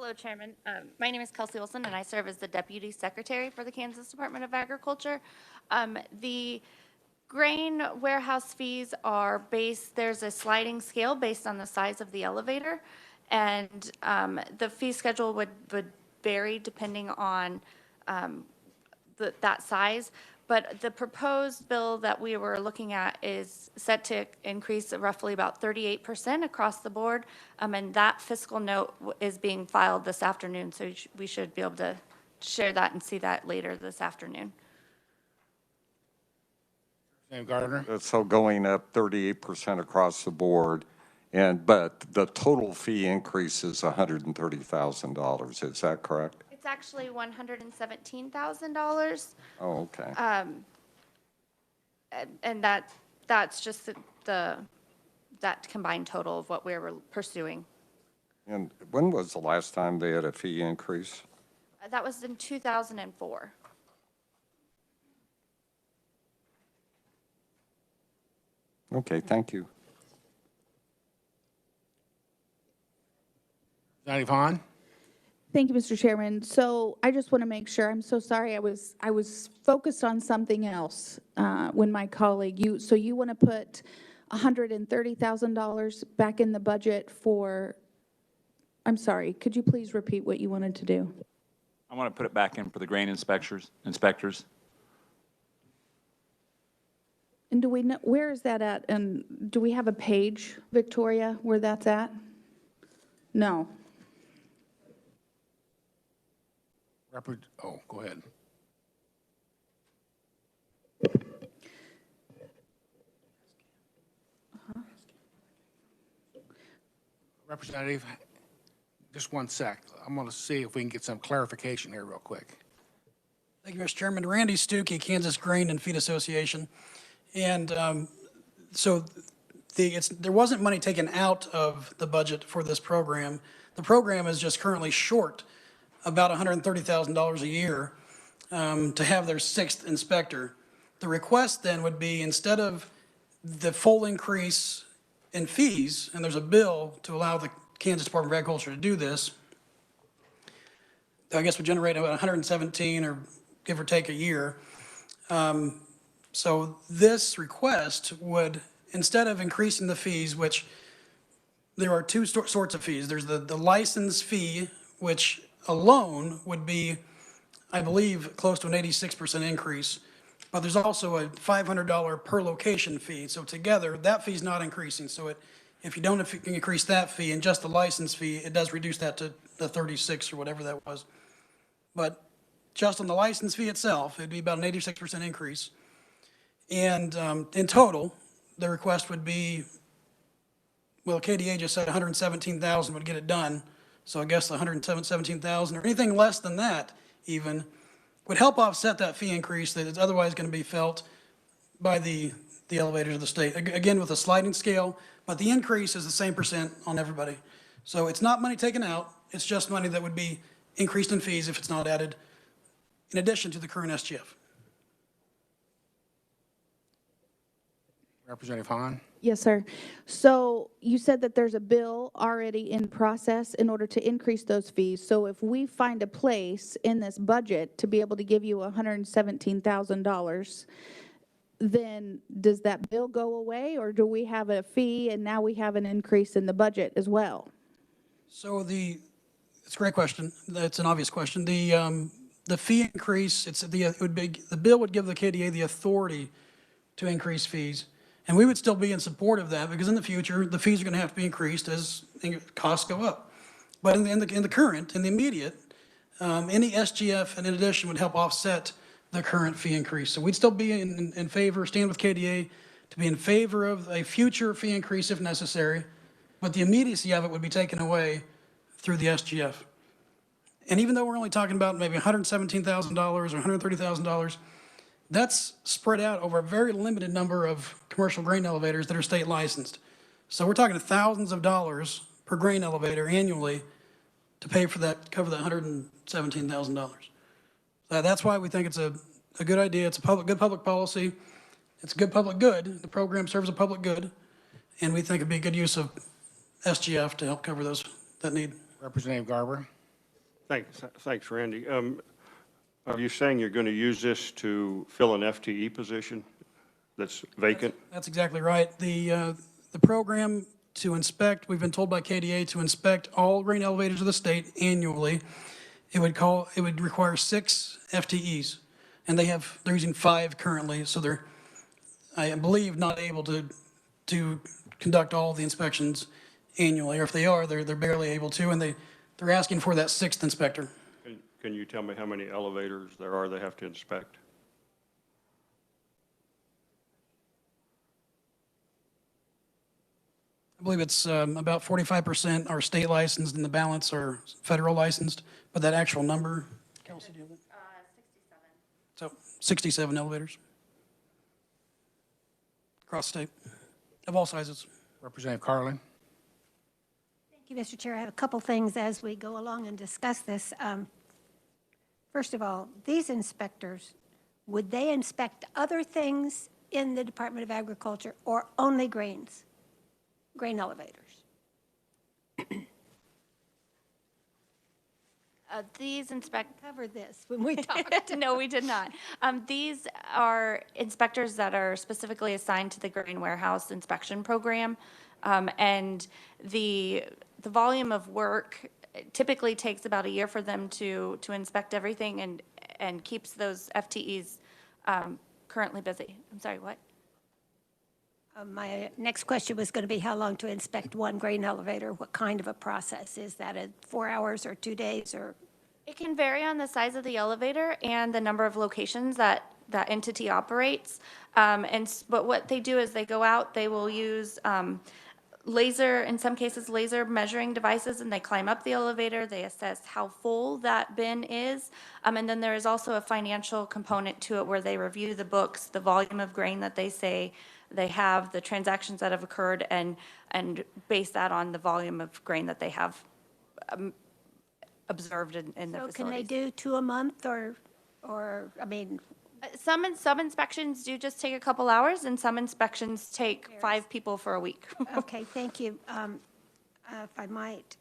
Hello, Chairman. My name is Kelsey Wilson, and I serve as the Deputy Secretary for the Kansas Department of Agriculture. The grain warehouse fees are based, there's a sliding scale based on the size of the elevator, and the fee schedule would vary depending on that size. But the proposed bill that we were looking at is set to increase roughly about 38% across the board. And that fiscal note is being filed this afternoon, so we should be able to share that and see that later this afternoon. Gardner. So going up 38% across the board, but the total fee increase is $130,000. Is that correct? It's actually $117,000. Oh, okay. And that's just that combined total of what we're pursuing. And when was the last time they had a fee increase? That was in 2004. Okay, thank you. Johnny Vaughn. Thank you, Mr. Chairman. So I just want to make sure, I'm so sorry, I was focused on something else when my colleague, so you want to put $130,000 back in the budget for, I'm sorry, could you please repeat what you wanted to do? I want to put it back in for the grain inspectors. And do we know, where is that at? And do we have a page, Victoria, where that's at? No. Oh, go ahead. Representative, just one sec. I'm going to see if we can get some clarification here real quick. Thank you, Mr. Chairman. Randy Stuckey, Kansas Grain and Feed Association. And so there wasn't money taken out of the budget for this program. The program is just currently short about $130,000 a year to have their 6th inspector. The request then would be, instead of the full increase in fees, and there's a bill to allow the Kansas Department of Agriculture to do this, I guess would generate about 117 or give or take a year. So this request would, instead of increasing the fees, which there are two sorts of fees. There's the license fee, which alone would be, I believe, close to an 86% increase. But there's also a $500 per location fee. So together, that fee is not increasing. So if you don't increase that fee and just the license fee, it does reduce that to the 36 or whatever that was. But just on the license fee itself, it'd be about an 86% increase. And in total, the request would be, well, KDA just said 117,000 would get it done. So I guess the 117,000 or anything less than that even would help offset that fee increase that is otherwise going to be felt by the elevators of the state. Again, with a sliding scale, but the increase is the same percent on everybody. So it's not money taken out. It's just money that would be increased in fees if it's not added in addition to the current SGF. Representative Hahn. Yes, sir. So you said that there's a bill already in process in order to increase those fees. So if we find a place in this budget to be able to give you $117,000, then does that bill go away, or do we have a fee and now we have an increase in the budget as well? So it's a great question. That's an obvious question. The fee increase, the bill would give the KDA the authority to increase fees. And we would still be in support of that, because in the future, the fees are going to have to be increased as costs go up. But in the current, in the immediate, any SGF and in addition would help offset the current fee increase. So we'd still be in favor, stand with KDA to be in favor of a future fee increase if necessary, but the immediacy of it would be taken away through the SGF. And even though we're only talking about maybe $117,000 or $130,000, that's spread out over a very limited number of commercial grain elevators that are state licensed. So we're talking thousands of dollars per grain elevator annually to pay for that, cover that $117,000. That's why we think it's a good idea. It's a good public policy. It's a good public good. The program serves a public good, and we think it'd be a good use of SGF to help cover that need. Representative Garber. Thanks, Randy. Are you saying you're going to use this to fill an FTE position that's vacant? That's exactly right. The program to inspect, we've been told by KDA to inspect all grain elevators of the state annually. It would require 6 FTEs, and they're using 5 currently, so they're, I believe, not able to conduct all the inspections annually, or if they are, they're barely able to, and they're asking for that 6th inspector. Can you tell me how many elevators there are they have to inspect? I believe it's about 45% are state licensed and the balance are federal licensed, but that actual number, Kelsey, do you have it? 67. So 67 elevators across the state of all sizes. Representative Carlin? Thank you, Mr. Chair. I have a couple things as we go along and discuss this. First of all, these inspectors, would they inspect other things in the Department of Agriculture or only grain elevators? These inspect, Covered this when we talked. no, we did not. These are inspectors that are specifically assigned to the grain warehouse inspection program. And the volume of work typically takes about a year for them to inspect everything and keeps those FTEs currently busy. I'm sorry, what? My next question was going to be how long to inspect one grain elevator? What kind of a process? Is that 4 hours or 2 days or? It can vary on the size of the elevator and the number of locations that entity operates. But what they do is they go out, they will use laser, in some cases, laser measuring devices, and they climb up the elevator, they assess how full that bin is. And then there is also a financial component to it where they review the books, the volume of grain that they say they have, the transactions that have occurred, and base that on the volume of grain that they have observed in the So facilities. can they do 2 a month or I mean, Some inspections do just take a couple hours, and some inspections take 5 people for a week. okay, thank you. If I might,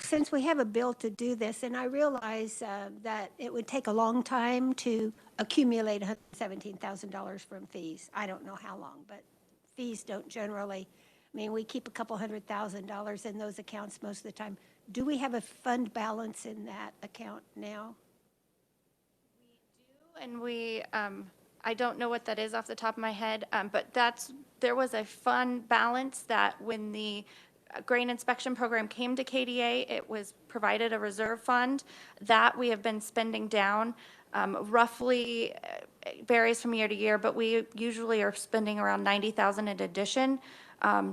since we have a bill to do this, and I realize that it would take a long time to accumulate $117,000 from fees. I don't know how long, but fees don't generally, I mean, we keep a couple $100,000 in those accounts most of the time. Do we have a fund balance in that account now? And I don't know what that is off the top of my head, but there was a fund balance that when the grain inspection program came to KDA, it was provided a reserve fund that we have been spending down. Roughly, it varies from year to year, but we usually are spending around $90,000 in addition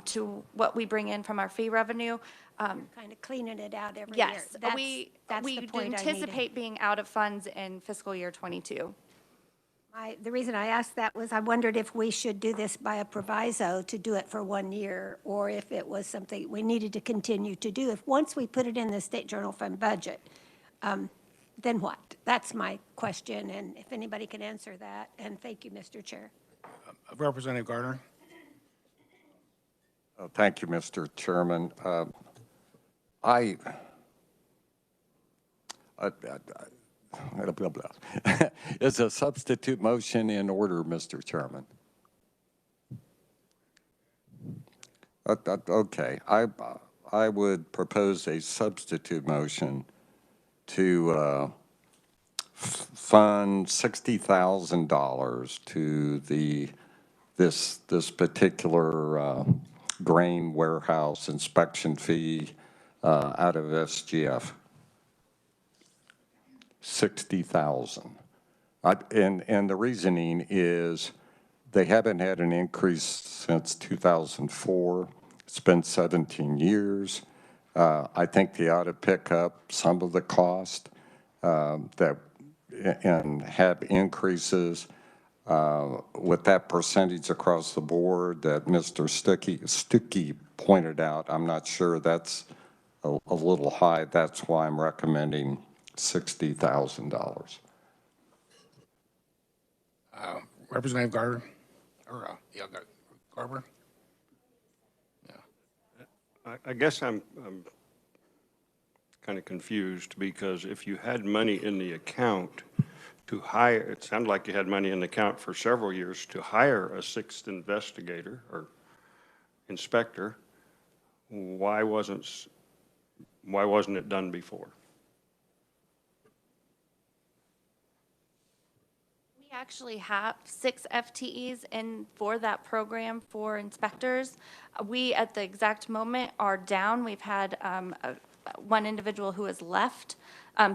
to what we bring in from our fee revenue. Kind of cleaning it out every year. Yes, That's we the point I needed. anticipate being out of funds in fiscal year '22. The reason I asked that was I wondered if we should do this by a proviso to do it for 1 year, or if it was something we needed to continue to do. If once we put it in the State General Fund budget, then what? That's my question, and if anybody can answer that. And thank you, Mr. Chair. Representative Gardner? Thank you, Mr. Chairman. Is a substitute motion in order, Mr. Chairman? Okay, I would propose a substitute motion to fund $60,000 to this particular grain warehouse inspection fee out of SGF. 60,000. And the reasoning is they haven't had an increase since 2004. It's been 17 years. I think they ought to pick up some of the cost and have increases with that percentage across the board that Mr. Stuckey pointed out. I'm not sure that's a little high. That's why I'm recommending $60,000. Representative Gardner? Or, Garber? I guess I'm kind of confused, because if you had money in the account to hire, it sounded like you had money in the account for several years to hire a sixth investigator or inspector, why wasn't it done before? We actually have 6 FTEs in for that program for inspectors. We, at the exact moment, are down. We've had one individual who has left.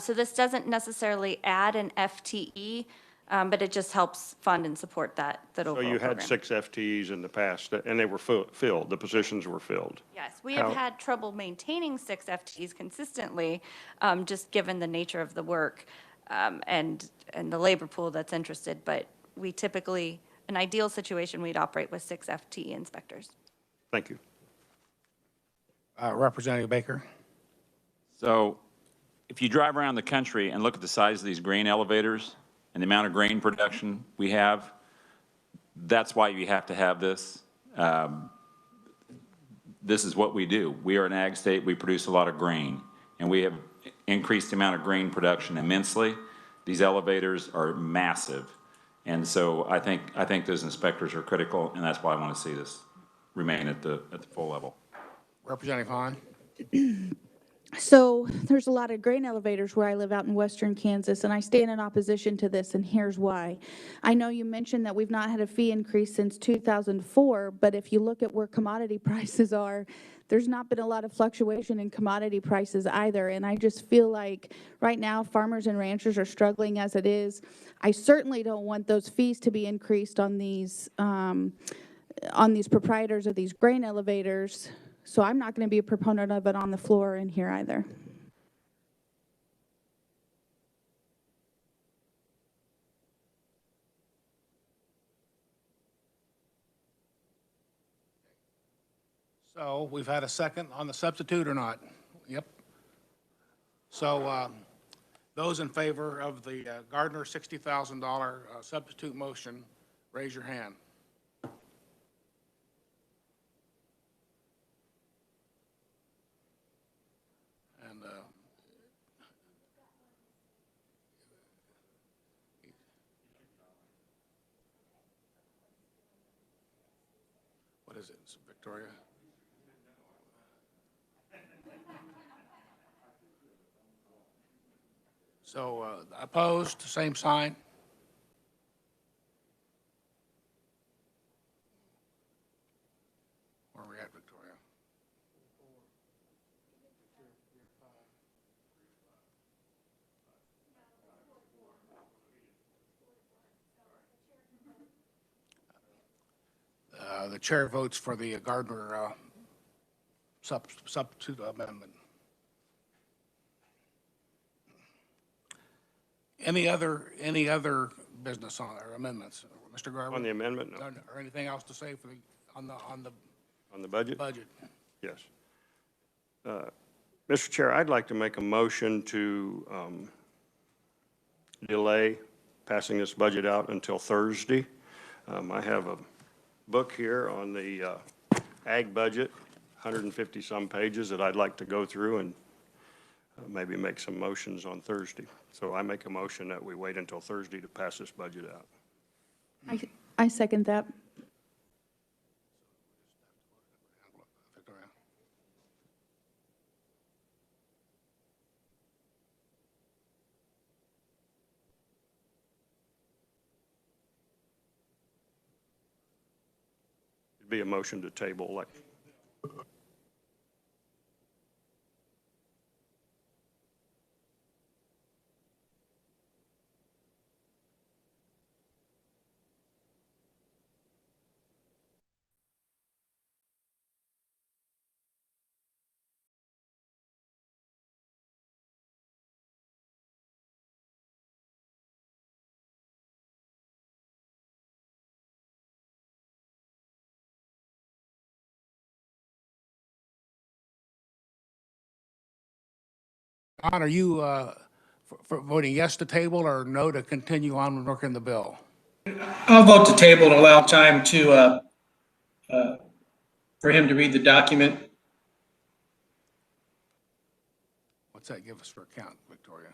So this doesn't necessarily add an FTE, but it just helps fund and support that So overall you program. had 6 FTEs in the past, and they were filled, the positions were filled? Yes, we have How- had trouble maintaining 6 FTEs consistently, just given the nature of the work and the labor pool that's interested. But we typically, an ideal situation, we'd operate with 6 FTE inspectors. Thank you. Representative Baker? So if you drive around the country and look at the size of these grain elevators and the amount of grain production we have, that's why you have to have this. This is what we do. We are an ag state. We produce a lot of grain, and we have increased the amount of grain production immensely. These elevators are massive, and so I think those inspectors are critical, and that's why I want to see this remain at the full level. Representative Hahn? So there's a lot of grain elevators where I live out in western Kansas, and I stand in opposition to this, and here's why. I know you mentioned that we've not had a fee increase since 2004, but if you look at where commodity prices are, there's not been a lot of fluctuation in commodity prices either, and I just feel like right now farmers and ranchers are struggling as it is. I certainly don't want those fees to be increased on these proprietors of these grain elevators. So I'm not going to be a proponent of it on the floor in here either. So we've had a second on the substitute or not? Yep. So those in favor of the Gardner $60,000 substitute motion, raise your hand. And what is it, Victoria? So opposed, same sign. Where are we at, Victoria? The chair votes for the Gardner substitute amendment. Any other business on our amendments, Mr. Garber? On the amendment, no. Or anything else to say for the on On the budget? budget? Yes. Mr. Chair, I'd like to make a motion to delay passing this budget out until Thursday. I have a book here on the ag budget, 150-some pages that I'd like to go through and maybe make some motions on Thursday. So I make a motion that we wait until Thursday to pass this budget out. I second that. Victoria? It'd be a motion to table, like. Don, are you for voting yes to table or no to continue on working the bill? I'll vote to table to allow time to, for him to read the document that give us for a count, Victoria?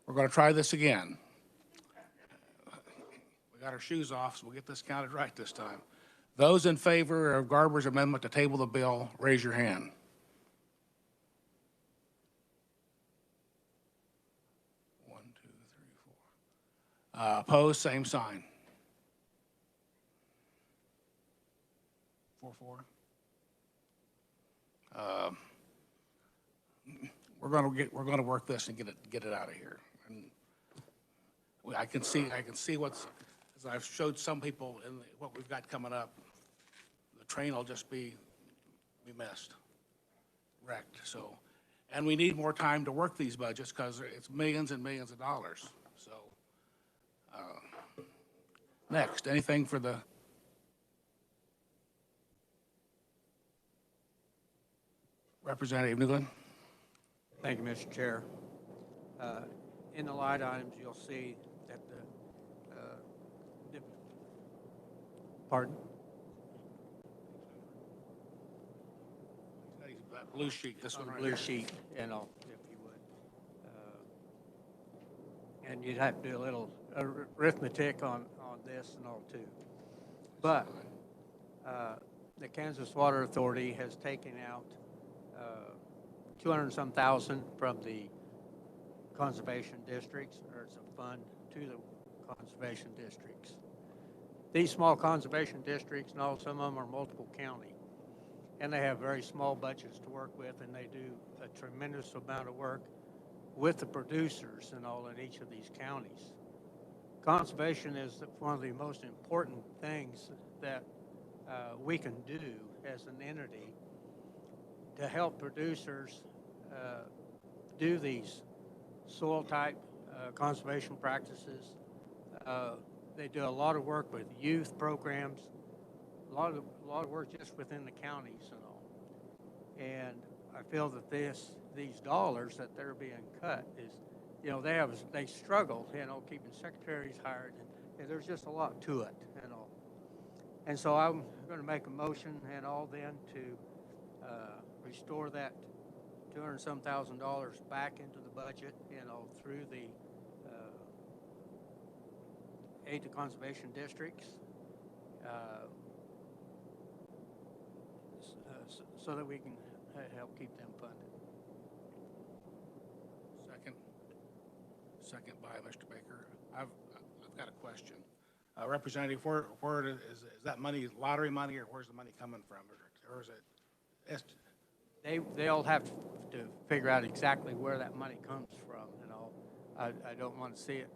We're going to try this again. We got our shoes off, so we'll get this counted right this time. Those in favor of Garber's amendment to table the bill, raise your hand. One, two, three, four. Opposed, same sign. 4-4. We're going to work this and get it out of here. And I can see what's, as I've showed some people in what we've got coming up, the train will just be missed, wrecked. So, and we need more time to work these budgets because it's millions and millions of dollars. So, next, anything for the Representative Newland? Thank you, Mr. Chair. In the line items, you'll see that pardon? That blue sheet, this one right Blue here. sheet, if you would. And you'd have to do a little arithmetic on this and all too. But the Kansas Water Authority has taken out 200 and some thousand from the conservation districts, or it's a fund to the conservation districts. These small conservation districts, and all, some of them are multiple county, and they have very small budgets to work with, and they do a tremendous amount of work with the producers and all in each of these counties. Conservation is one of the most important things that we can do as an entity to help producers do these soil type conservation practices. They do a lot of work with youth programs, a lot of work just within the counties and all. And I feel that these dollars that they're being cut is, they struggle, keeping secretaries hired, and there's just a lot to it and all. And so I'm going to make a motion and all then to restore that $200 some thousand back into the budget, through the aid to conservation districts, so that we can help keep them funded. Second by Mr. Baker. I've got a question. Representative, where is that money, lottery money, or where's the money coming from? Or is it? They'll have to figure out exactly where that money comes from and all. I don't want to see it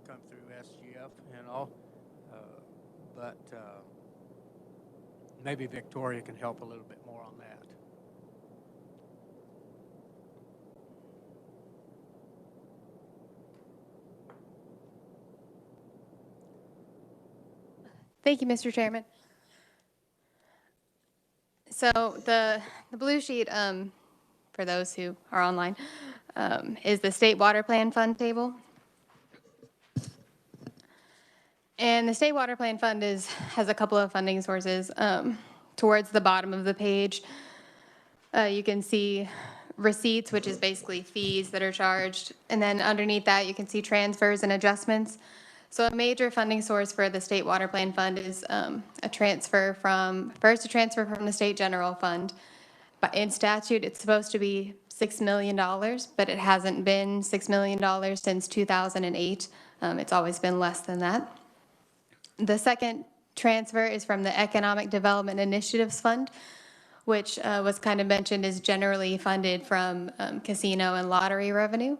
come through SGF and all, but maybe Victoria can help a little bit more on that. Thank you, Mr. Chairman. So the blue sheet, for those who are online, is the State Water Plan Fund table. And the State Water Plan Fund has a couple of funding sources. Towards the bottom of the page, you can see receipts, which is basically fees that are charged. And then underneath that, you can see transfers and adjustments. So a major funding source for the State Water Plan Fund is a transfer from the State General Fund. But in statute, it's supposed to be $6 million, but it hasn't been $6 million since 2008. It's always been less than that. The second transfer is from the Economic Development Initiatives Fund, which was kind of mentioned is generally funded from casino and lottery revenue.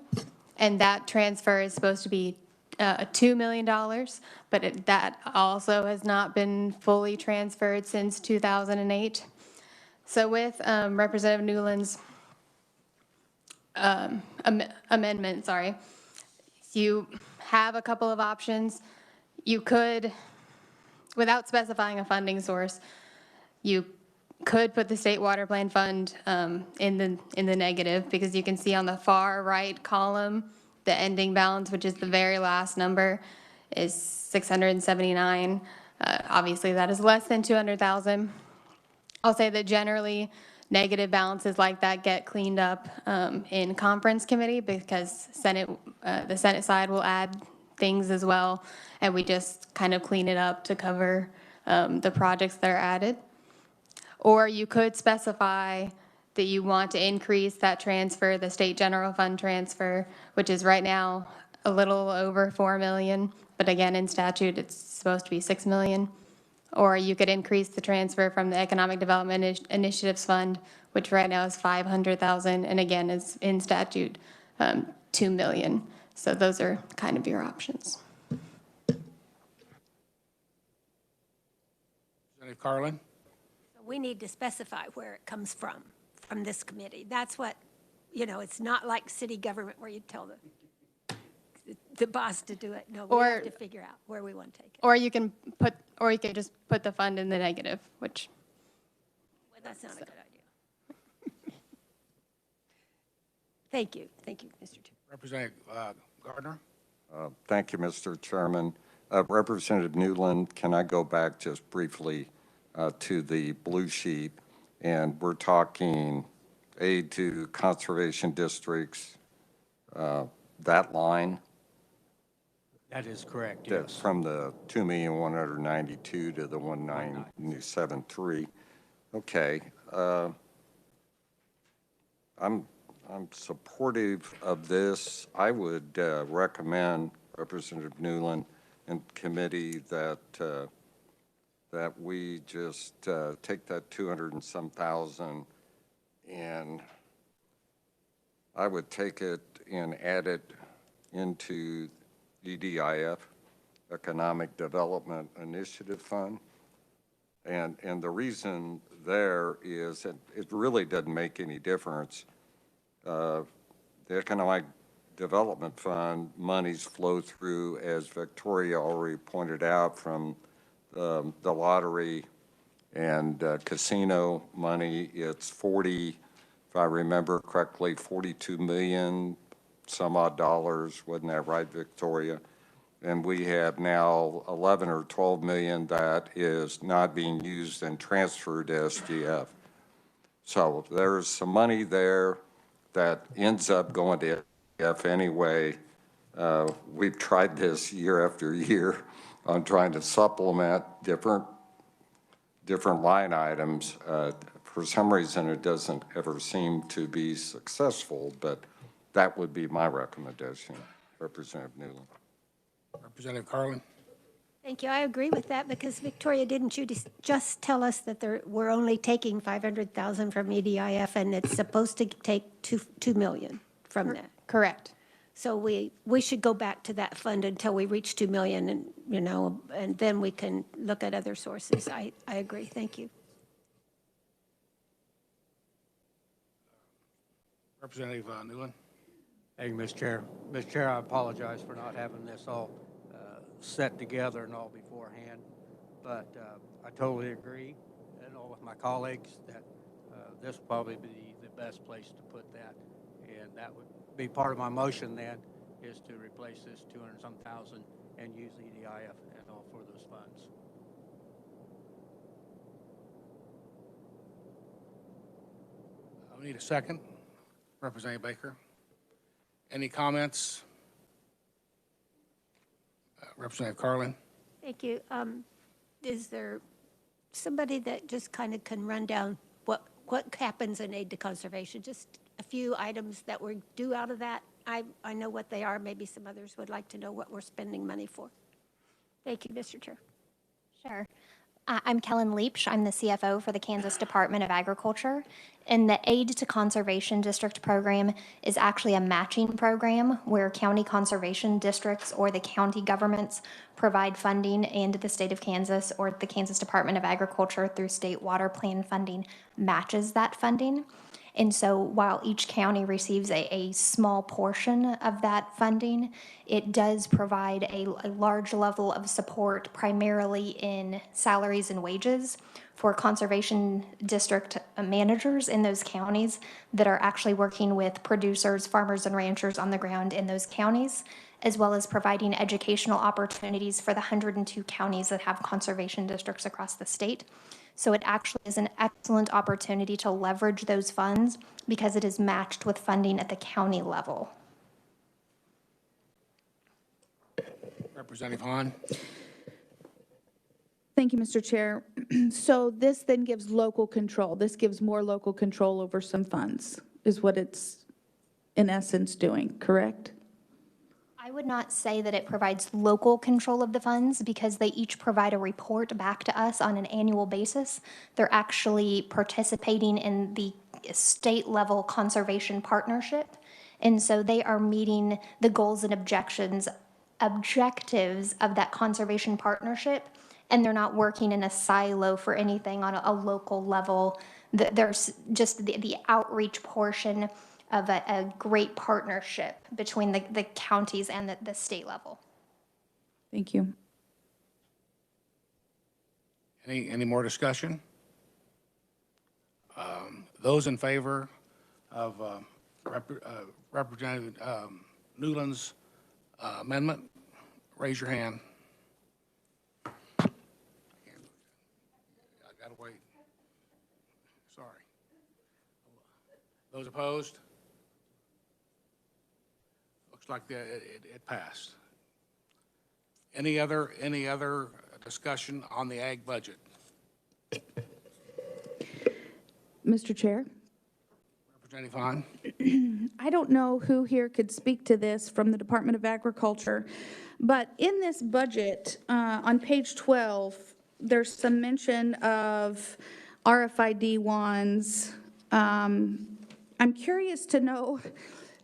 And that transfer is supposed to be $2 million, but that also has not been fully transferred since 2008. So with Representative Newland's amendment, you have a couple of options. You could, without specifying a funding source, you could put the State Water Plan Fund in the negative, because you can see on the far right column, the ending balance, which is the very last number, is 679. Obviously, that is less than 200,000. I'll say that generally, negative balances like that get cleaned up in conference committee because the Senate side will add things as well, and we just kind of clean it up to cover the projects that are added. Or you could specify that you want to increase that transfer, the state general fund transfer, which is right now a little over 4 million, but again, in statute, it's supposed to be 6 million. Or you could increase the transfer from the Economic Development Initiatives Fund, which right now is 500,000, and again, is in statute, 2 million. So those are kind of your options. Representative Carlin? We need to specify where it comes from this committee. That's what, it's not like city government where you tell the boss to do it. No, we have to figure out where we want to take it. Or you can just put the fund in the negative, which. Well, that's not a good idea. Thank you, Mr. Chair. Representative Gardner? Thank you, Mr. Chairman. Representative Newland, can I go back just briefly to the blue sheet? And we're talking aid to conservation districts, that line? That is correct, That's yes. from the 2,192,000 to the 1,973. Okay. I'm supportive of this. I would recommend, Representative Newland and committee, that we just take that 200 and some thousand, and I would take it and add it into EDIF, Economic Development Initiative Fund. And the reason there is that it really doesn't make any difference. The Economic Development Fund monies flow through, as Victoria already pointed out, from the lottery and casino money. It's 40, if I remember correctly, 42 million some odd dollars. Wasn't that right, Victoria? And we have now 11 or 12 million that is not being used and transferred to SGF. So there's some money there that ends up going to SGF anyway. We've tried this year after year on trying to supplement different line items. For some reason, it doesn't ever seem to be successful, but that would be my recommendation, Representative Newland. Representative Carlin? Thank you. I agree with that because, Victoria, didn't you just tell us that we're only taking 500,000 from EDIF and it's supposed to take 2 million from that? Correct. So we should go back to that fund until we reach 2 million and, and then we can look at other sources. I agree. Thank you. Representative Newland? Thank you, Mr. Chair. Mr. Chair, I apologize for not having this all set together and all beforehand, but I totally agree, with my colleagues that this would probably be the best place to put that, and that would be part of my motion then, is to replace this 200-some thousand and use EDIF and all for those funds. We need a second. Representative Baker? Any comments? Representative Carlin? Thank you. Is there somebody that just kind of can run down what happens in aid to conservation? Just a few items that were due out of that. I know what they are. Maybe some others would like to know what we're spending money for. Thank you, Mr. Chair. Sure. I'm Kellen Leapsch. I'm the CFO for the Kansas Department of Agriculture. And the Aid to Conservation District program is actually a matching program where county conservation districts or the county governments provide funding, and the state of Kansas or the Kansas Department of Agriculture through state water plan funding matches that funding. And so while each county receives a small portion of that funding, it does provide a large level of support, primarily in salaries and wages, for conservation district managers in those counties that are actually working with producers, farmers, and ranchers on the ground in those counties, as well as providing educational opportunities for the 102 counties that have conservation districts across the state. So it actually is an excellent opportunity to leverage those funds because it is matched with funding at the county level. Representative Hahn? Thank you, Mr. Chair. So this then gives local control. This gives more local control over some funds, is what it's in essence doing, correct? I would not say that it provides local control of the funds because they each provide a report back to us on an annual basis. They're actually participating in the state level conservation partnership. And so they are meeting the goals and objectives of that conservation partnership. And they're not working in a silo for anything on a local level. There's just the outreach portion of a great partnership between the counties and the state level. Thank you. Any more discussion? Those in favor of Representative Newland's amendment, raise your hand. I gotta wait. Sorry. Those opposed? Looks like it passed. Any other discussion on the ag budget? Mr. Chair? Representative Hahn? I don't know who here could speak to this from the Department of Agriculture, but in this budget, on page 12, there's some mention of RFID wands. I'm curious to know,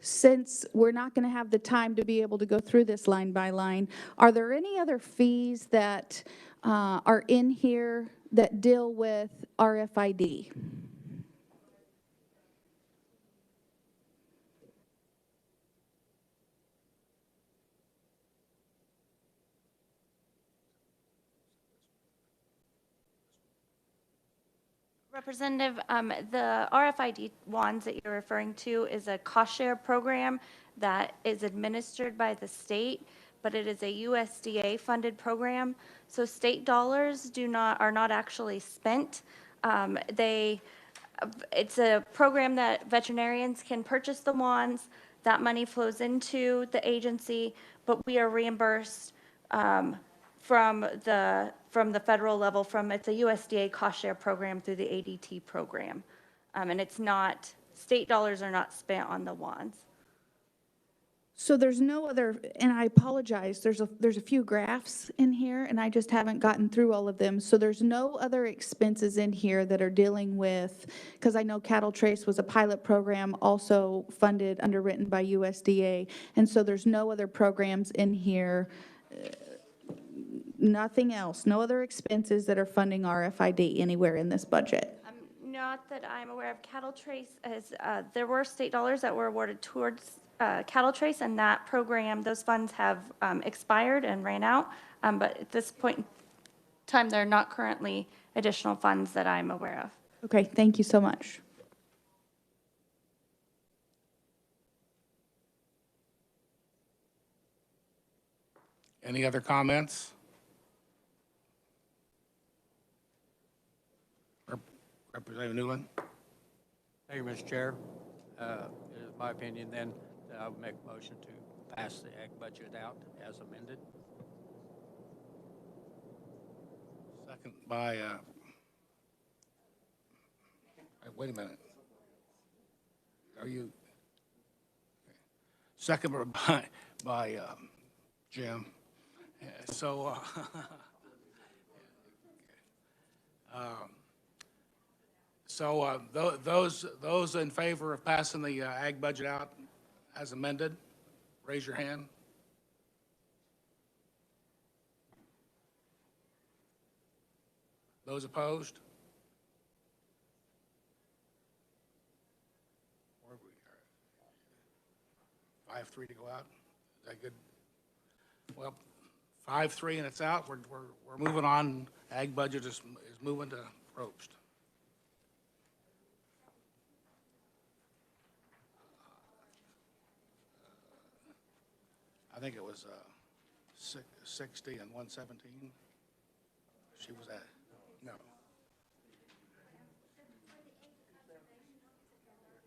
since we're not going to have the time to be able to go through this line by line, are there any other fees that are in here that deal with RFID? Representative, the RFID wands that you're referring to is a cost share program that is administered by the state, but it is a USDA funded program. So state dollars are not actually spent. It's a program that veterinarians can purchase the wands. That money flows into the agency, but we are reimbursed from the federal level, it's a USDA cost share program through the ADT program. And it's not, state dollars are not spent on the wands. So there's no other, and I apologize, there's a few graphs in here, and I just haven't gotten through all of them. So there's no other expenses in here that are dealing with, because I know Cattle Trace was a pilot program also funded, underwritten by USDA, and so there's no other programs in here, nothing else, no other expenses that are funding RFID anywhere in this budget. Not that I'm aware of. Cattle Trace, there were state dollars that were awarded towards Cattle Trace, and that program, those funds have expired and ran out. But at this point in time, there are not currently additional funds that I'm aware of. Okay, thank you so much. Any other comments? Representative Newland? Thank you, Mr. Chair. It is my opinion then that I would make a motion to pass the ag budget out as amended. Second by, wait a minute. Are you? Second by Jim. So, those in favor of passing the ag budget out as amended, raise your hand. Those opposed? 5-3 to go out. Is that good? Well, 5-3 and it's out. We're moving on. Ag budget is moving to Probst. I think it was 60 and 117. She was at, no.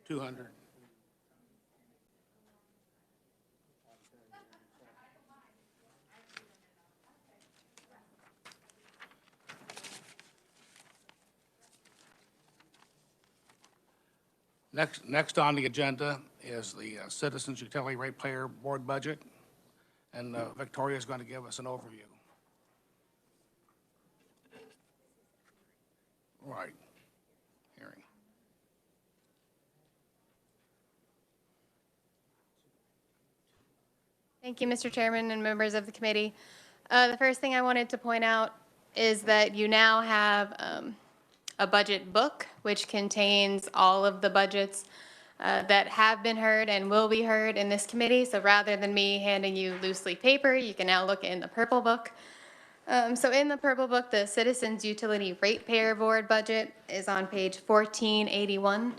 200. Next on the agenda is the Citizens Utility Ratepayer Board budget, and Victoria is going to give us an overview. Right. Hearing. Thank you, Mr. Chairman and members of the committee. The first thing I wanted to point out is that you now have a budget book, which contains all of the budgets that have been heard and will be heard in this committee. So rather than me handing you loose leaf paper, you can now look in the purple book. So in the purple book, the Citizens Utility Ratepayer Board budget is on page 1481.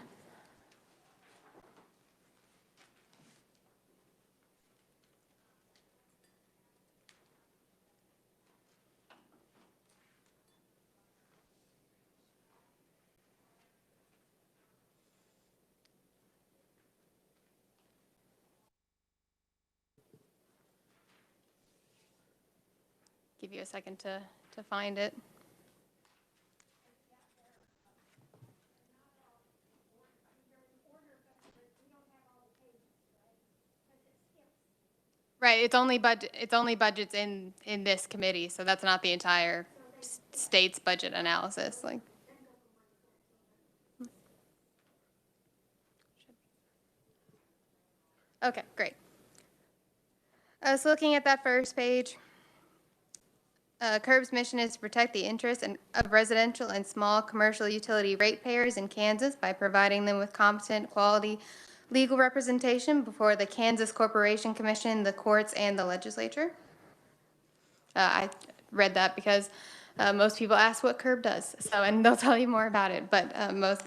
Give you a second to find it. Right, it's only budgets in this committee, so that's not the entire state's budget analysis, like. Okay, great. So looking at that first page, CURB's mission is to protect the interests of residential and small commercial utility ratepayers in Kansas by providing them with competent, quality legal representation before the Kansas Corporation Commission, the courts, and the legislature. I read that because most people ask what CURB does, so, and they'll tell you more about it, but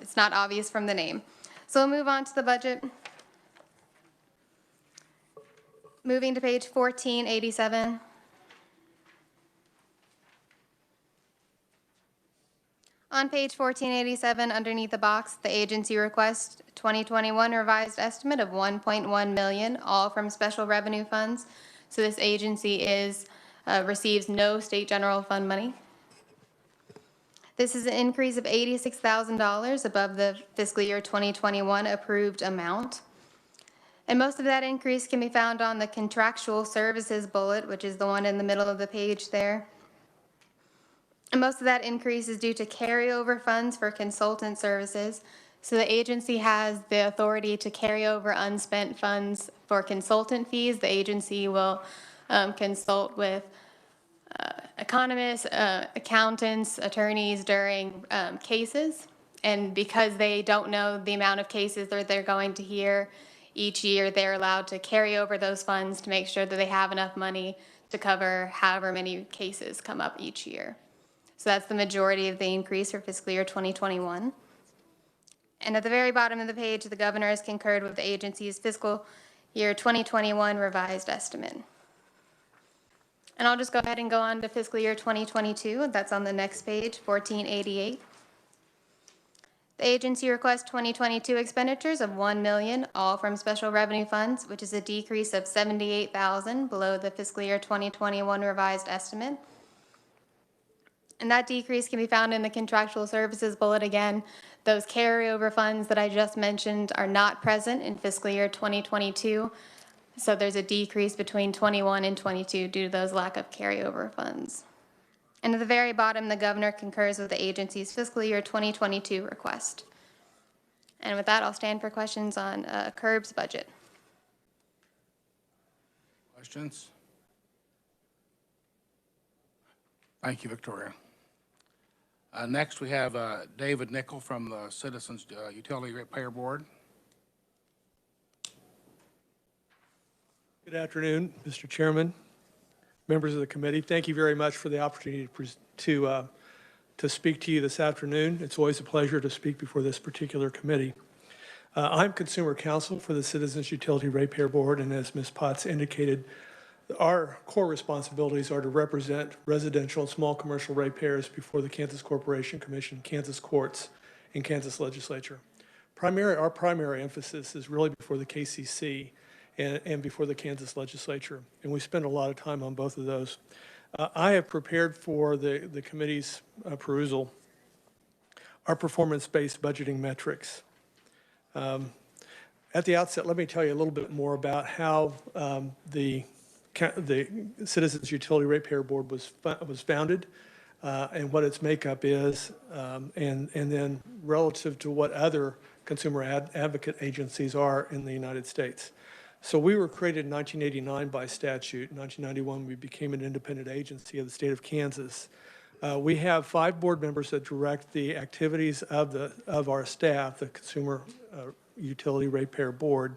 it's not obvious from the name. So we'll move on to the budget. Moving to page 1487. On page 1487, underneath the box, the agency requests 2021 revised estimate of $1.1 million, all from special revenue funds. So this agency receives no state general fund money. This is an increase of $86,000 above the fiscal year 2021 approved amount. And most of that increase can be found on the contractual services bullet, which is the one in the middle of the page there. And most of that increase is due to carryover funds for consultant services. So the agency has the authority to carry over unspent funds for consultant fees. The agency will consult with economists, accountants, attorneys during cases. And because they don't know the amount of cases that they're going to hear each year, they're allowed to carry over those funds to make sure that they have enough money to cover however many cases come up each year. So that's the majority of the increase for fiscal year 2021. And at the very bottom of the page, the governor has concurred with the agency's fiscal year 2021 revised estimate. And I'll just go ahead and go on to fiscal year 2022. That's on the next page, 1488. The agency requests 2022 expenditures of $1 million, all from special revenue funds, which is a decrease of $78,000 below the fiscal year 2021 revised estimate. And that decrease can be found in the contractual services bullet again. Those carryover funds that I just mentioned are not present in fiscal year 2022. So there's a decrease between 21 and 22 due to those lack of carryover funds. And at the very bottom, the governor concurs with the agency's fiscal year 2022 request. And with that, I'll stand for questions on CURB's budget. Questions? Thank you, Victoria. Next, we have David Nickel from the Citizens Utility Ratepayer Board. Good afternoon, Mr. Chairman, members of the committee. Thank you very much for the opportunity to to speak to you this afternoon. It's always a pleasure to speak before this particular committee. I'm Consumer Counsel for the Citizens Utility Ratepayer Board, and as Ms. Potts indicated, our core responsibilities are to represent residential and small commercial ratepayers before the Kansas Corporation Commission, Kansas courts, and Kansas Legislature. Our primary emphasis is really before the KCC and before the Kansas Legislature, and we spend a lot of time on both of those. I have prepared for the committee's perusal our performance-based budgeting metrics. At the outset, let me tell you a little bit more about how the Citizens Utility Ratepayer Board was founded and what its makeup is, and then relative to what other consumer advocate agencies are in the United States. So we were created in 1989 by statute. In 1991, we became an independent agency of the state of Kansas. We have 5 board members that direct the activities of our staff, the Consumer Utility Ratepayer Board.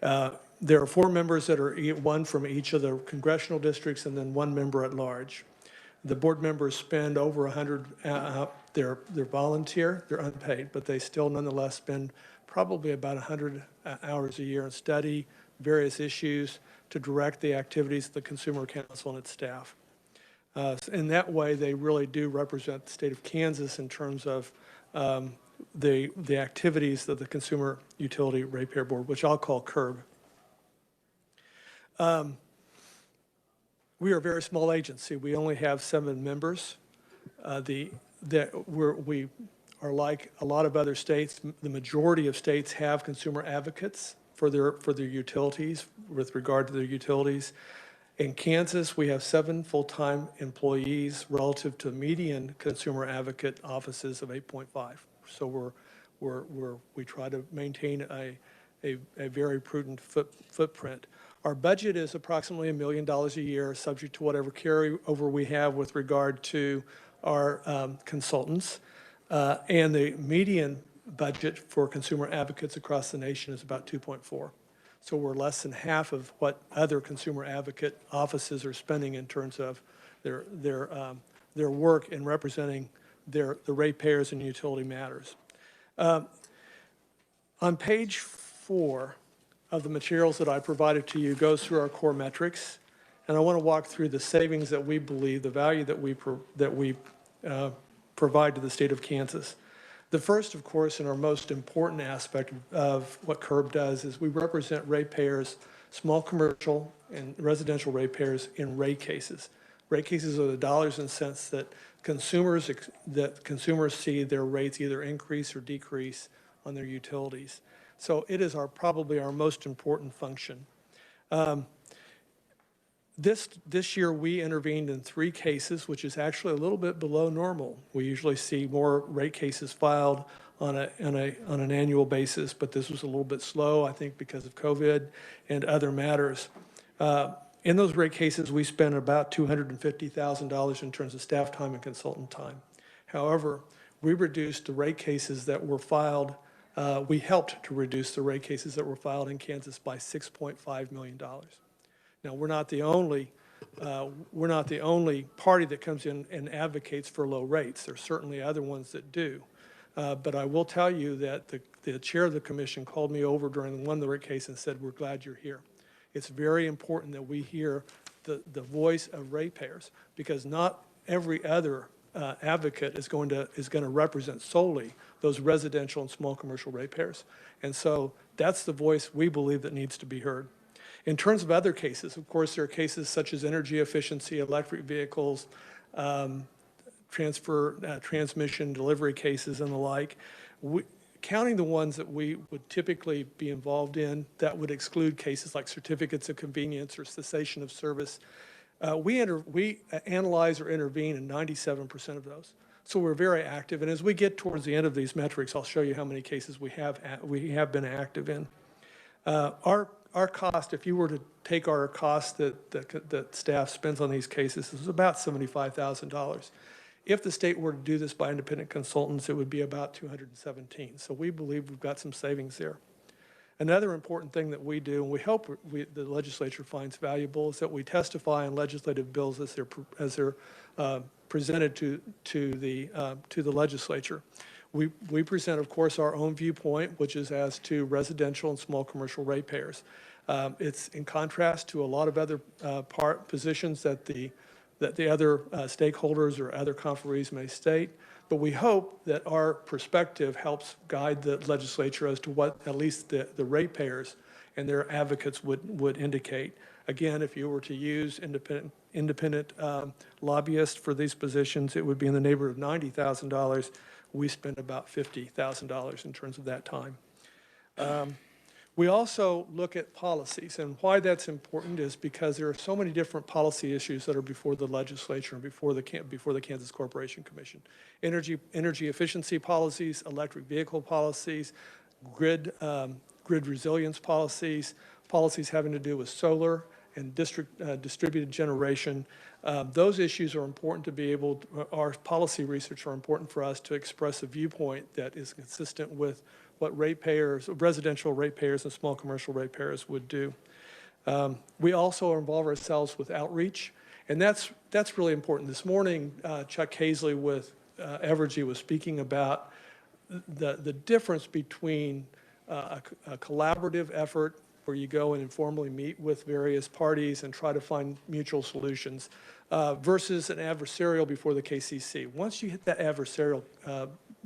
There are 4 members that are one from each of the congressional districts and then 1 member at large. The board members spend over 100, they're volunteer, they're unpaid, but they still nonetheless spend probably about 100 hours a year and study various issues to direct the activities of the Consumer Council and its staff. In that way, they really do represent the state of Kansas in terms of the activities of the Consumer Utility Ratepayer Board, which I'll call CURB. We are a very small agency. We only have 7 members. We are like a lot of other states. The majority of states have consumer advocates for their utilities, with regard to their utilities. In Kansas, we have 7 full-time employees relative to median consumer advocate offices of 8.5. So we try to maintain a very prudent footprint. Our budget is approximately $1 million a year, subject to whatever carryover we have with regard to our consultants. And the median budget for consumer advocates across the nation is about 2.4. So we're less than half of what other consumer advocate offices are spending in terms of their work in representing the ratepayers and utility matters. On page 4 of the materials that I provided to you goes through our core metrics, and I want to walk through the savings that we believe, the value that we provide to the state of Kansas. The first, of course, and our most important aspect of what CURB does is we represent ratepayers, small commercial and residential ratepayers in rate cases. Rate cases are the dollars and cents that consumers see their rates either increase or decrease on their utilities. So it is probably our most important function. This year we intervened in 3 cases, which is actually a little bit below normal. We usually see more rate cases filed on an annual basis, but this was a little bit slow, I think, because of COVID and other matters. In those rate cases, we spent about $250,000 in terms of staff time and consultant time. However, we reduced the rate cases that were filed. We helped to reduce the rate cases that were filed in Kansas by $6.5 million. Now, we're not the only party that comes in and advocates for low rates. There's certainly other ones that do. But I will tell you that the chair of the commission called me over during one of the rate cases and said, "We're glad you're here." It's very important that we hear the voice of ratepayers, because not every other advocate is going to represent solely those residential and small commercial ratepayers. And so that's the voice we believe that needs to be heard. In terms of other cases, of course, there are cases such as energy efficiency, electric vehicles, transmission, delivery cases, and the like. Counting the ones that we would typically be involved in, that would exclude cases like certificates of convenience or cessation of service. We analyze or intervene in 97% of those. So we're very active. And as we get towards the end of these metrics, I'll show you how many cases we have been active in. Our cost, if you were to take our cost that staff spends on these cases, is about $75,000. If the state were to do this by independent consultants, it would be about $217,000. So we believe we've got some savings there. Another important thing that we do, and we hope the legislature finds valuable, is that we testify on legislative bills as they're presented to the legislature. We present, of course, our own viewpoint, which is as to residential and small commercial ratepayers. It's in contrast to a lot of other positions that the other stakeholders or other conferees may state. But we hope that our perspective helps guide the legislature as to what at least the ratepayers and their advocates would indicate. Again, if you were to use independent lobbyists for these positions, it would be in the neighborhood of $90,000. We spend about $50,000 in terms of that time. We also look at policies, and why that's important is because there are so many different policy issues that are before the legislature and before the Kansas Corporation Commission. Energy efficiency policies, electric vehicle policies, grid resilience policies, policies having to do with solar and distributed generation. Those issues are important to be able, our policy research are important for us to express a viewpoint that is consistent with what residential ratepayers and small commercial ratepayers would do. We also involve ourselves with outreach, and that's really important. This morning, Chuck Hazley with Evergy was speaking about the difference between a collaborative effort where you go and informally meet with various parties and try to find mutual solutions versus an adversarial before the KCC. Once you hit that adversarial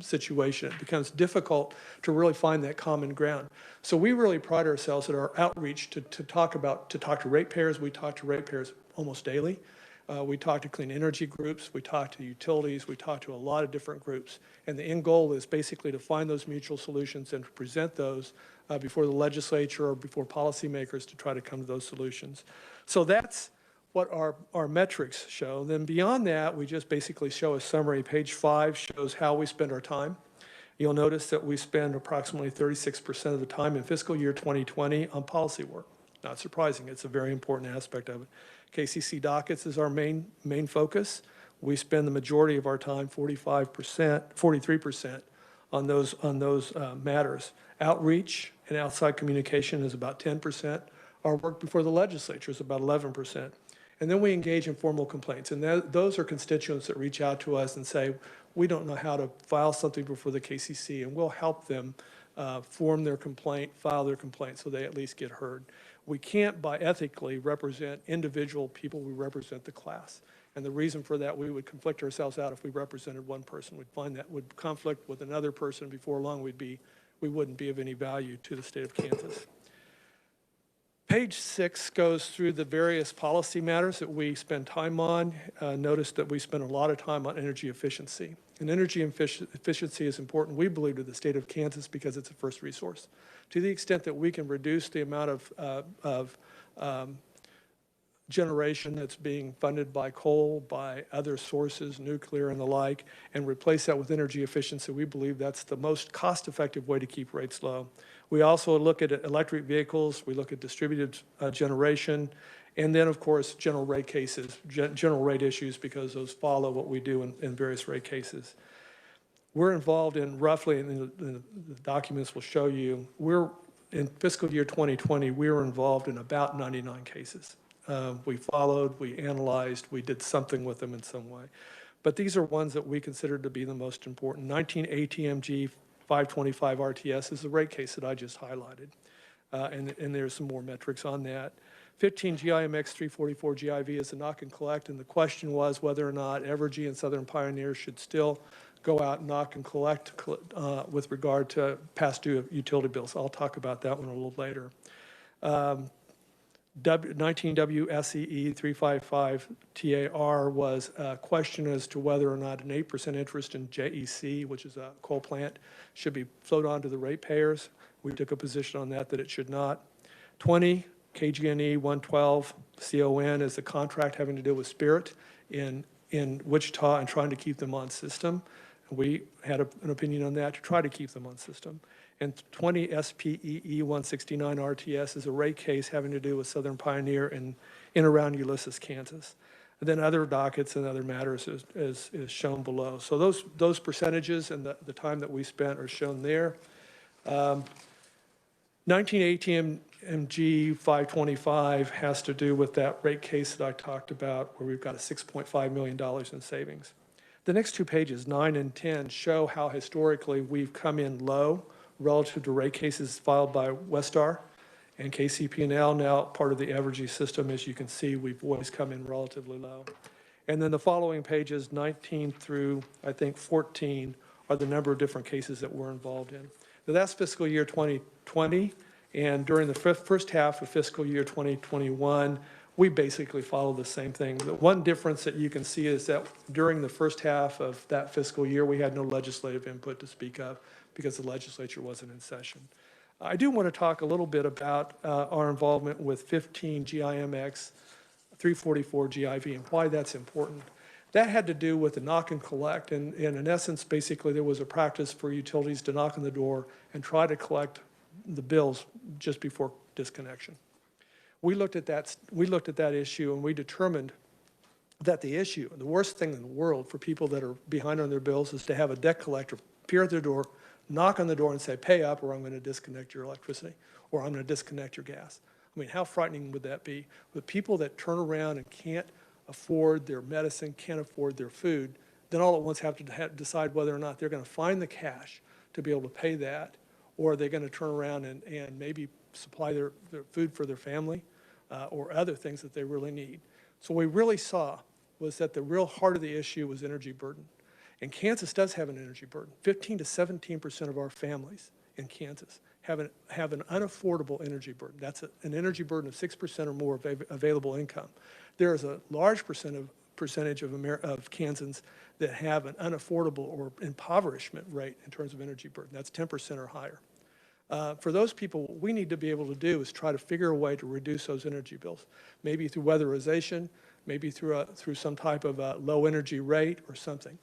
situation, it becomes difficult to really find that common ground. So we really pride ourselves in our outreach to talk to ratepayers. We talk to ratepayers almost daily. We talk to clean energy groups. We talk to utilities. We talk to a lot of different groups. And the end goal is basically to find those mutual solutions and to present those before the legislature or before policymakers to try to come to those solutions. So that's what our metrics show. Then beyond that, we just basically show a summary. Page 5 shows how we spend our time. You'll notice that we spend approximately 36% of the time in fiscal year 2020 on policy work. Not surprising, it's a very important aspect of it. KCC dockets is our main focus. We spend the majority of our time, 43%, on those matters. Outreach and outside communication is about 10%. Our work before the legislature is about 11%. And then we engage in formal complaints. And those are constituents that reach out to us and say, we don't know how to file something before the KCC, and we'll help them form their complaint, file their complaint, so they at least get heard. We can't, by ethically, represent individual people. We represent the class. And the reason for that, we would conflict ourselves out if we represented one person. We'd find that would conflict with another person. Before long, we wouldn't be of any value to the state of Kansas. Page 6 goes through the various policy matters that we spend time on. Notice that we spend a lot of time on energy efficiency. And energy efficiency is important, we believe, to the state of Kansas because it's a first resource. To the extent that we can reduce the amount of generation that's being funded by coal, by other sources, nuclear and the like, and replace that with energy efficiency, we believe that's the most cost-effective way to keep rates low. We also look at electric vehicles, we look at distributed generation, and then, of course, general rate cases, general rate issues, because those follow what we do in various rate cases. We're involved in roughly, and the documents will show you, in fiscal year 2020, we were involved in about 99 cases. We followed, we analyzed, we did something with them in some way. But these are ones that we consider to be the most important. 19 ATMG 525 RTS is the rate case that I just highlighted. And there's some more metrics on that. 15 GIMX 344 GIV is a knock and collect, and the question was whether or not Evergy and Southern Pioneer should still go out and knock and collect with regard to past due utility bills. I'll talk about that one a little later. 19 WSEE 355 TAR was a question as to whether or not an 8% interest in JEC, which is a coal plant, should be flowed on to the ratepayers. We took a position on that it should not. 20 KGNE 112 CON is a contract having to do with Spirit in Wichita and trying to keep them on system. We had an opinion on that to try to keep them on system. And 20 SPEE 169 RTS is a rate case having to do with Southern Pioneer in around Ulysses, Kansas. And then other dockets and other matters is shown below. So those percentages and the time that we spent are shown there. 1918 MG 525 has to do with that rate case that I talked about where we've got a $6.5 million in savings. The next two pages, 9 and 10, show how historically we've come in low relative to rate cases filed by Westar and KCP&L, now part of the Evergy system. As you can see, we've always come in relatively low. And then the following pages, 19 through, I think, 14, are the number of different cases that we're involved in. Now, that's fiscal year 2020, and during the first half of fiscal year 2021, we basically follow the same thing. The one difference that you can see is that during the first half of that fiscal year, we had no legislative input to speak of because the legislature wasn't in session. I do want to talk a little bit about our involvement with 15 GIMX 344 GIV and why that's important. That had to do with the knock and collect, and in essence, basically, there was a practice for utilities to knock on the door and try to collect the bills just before disconnection. We looked at that issue, and we determined that the issue, the worst thing in the world for people that are behind on their bills, is to have a debt collector appear at their door, knock on the door, and say, "Pay up, or I'm going to disconnect your electricity, or I'm going to disconnect your gas." I mean, how frightening would that be? With people that turn around and can't afford their medicine, can't afford their food, then all at once have to decide whether or not they're going to find the cash to be able to pay that, or are they going to turn around and maybe supply their food for their family or other things that they really need. So what we really saw was that the real heart of the issue was energy burden. And Kansas does have an energy burden. 15 to 17% of our families in Kansas have an unaffordable energy burden. That's an energy burden of 6% or more of available income. There is a large percentage of Kansans that have an unaffordable or impoverishment rate in terms of energy burden. That's 10% or higher. For those people, what we need to be able to do is try to figure a way to reduce those energy bills, maybe through weatherization, maybe through some type of low energy rate or something.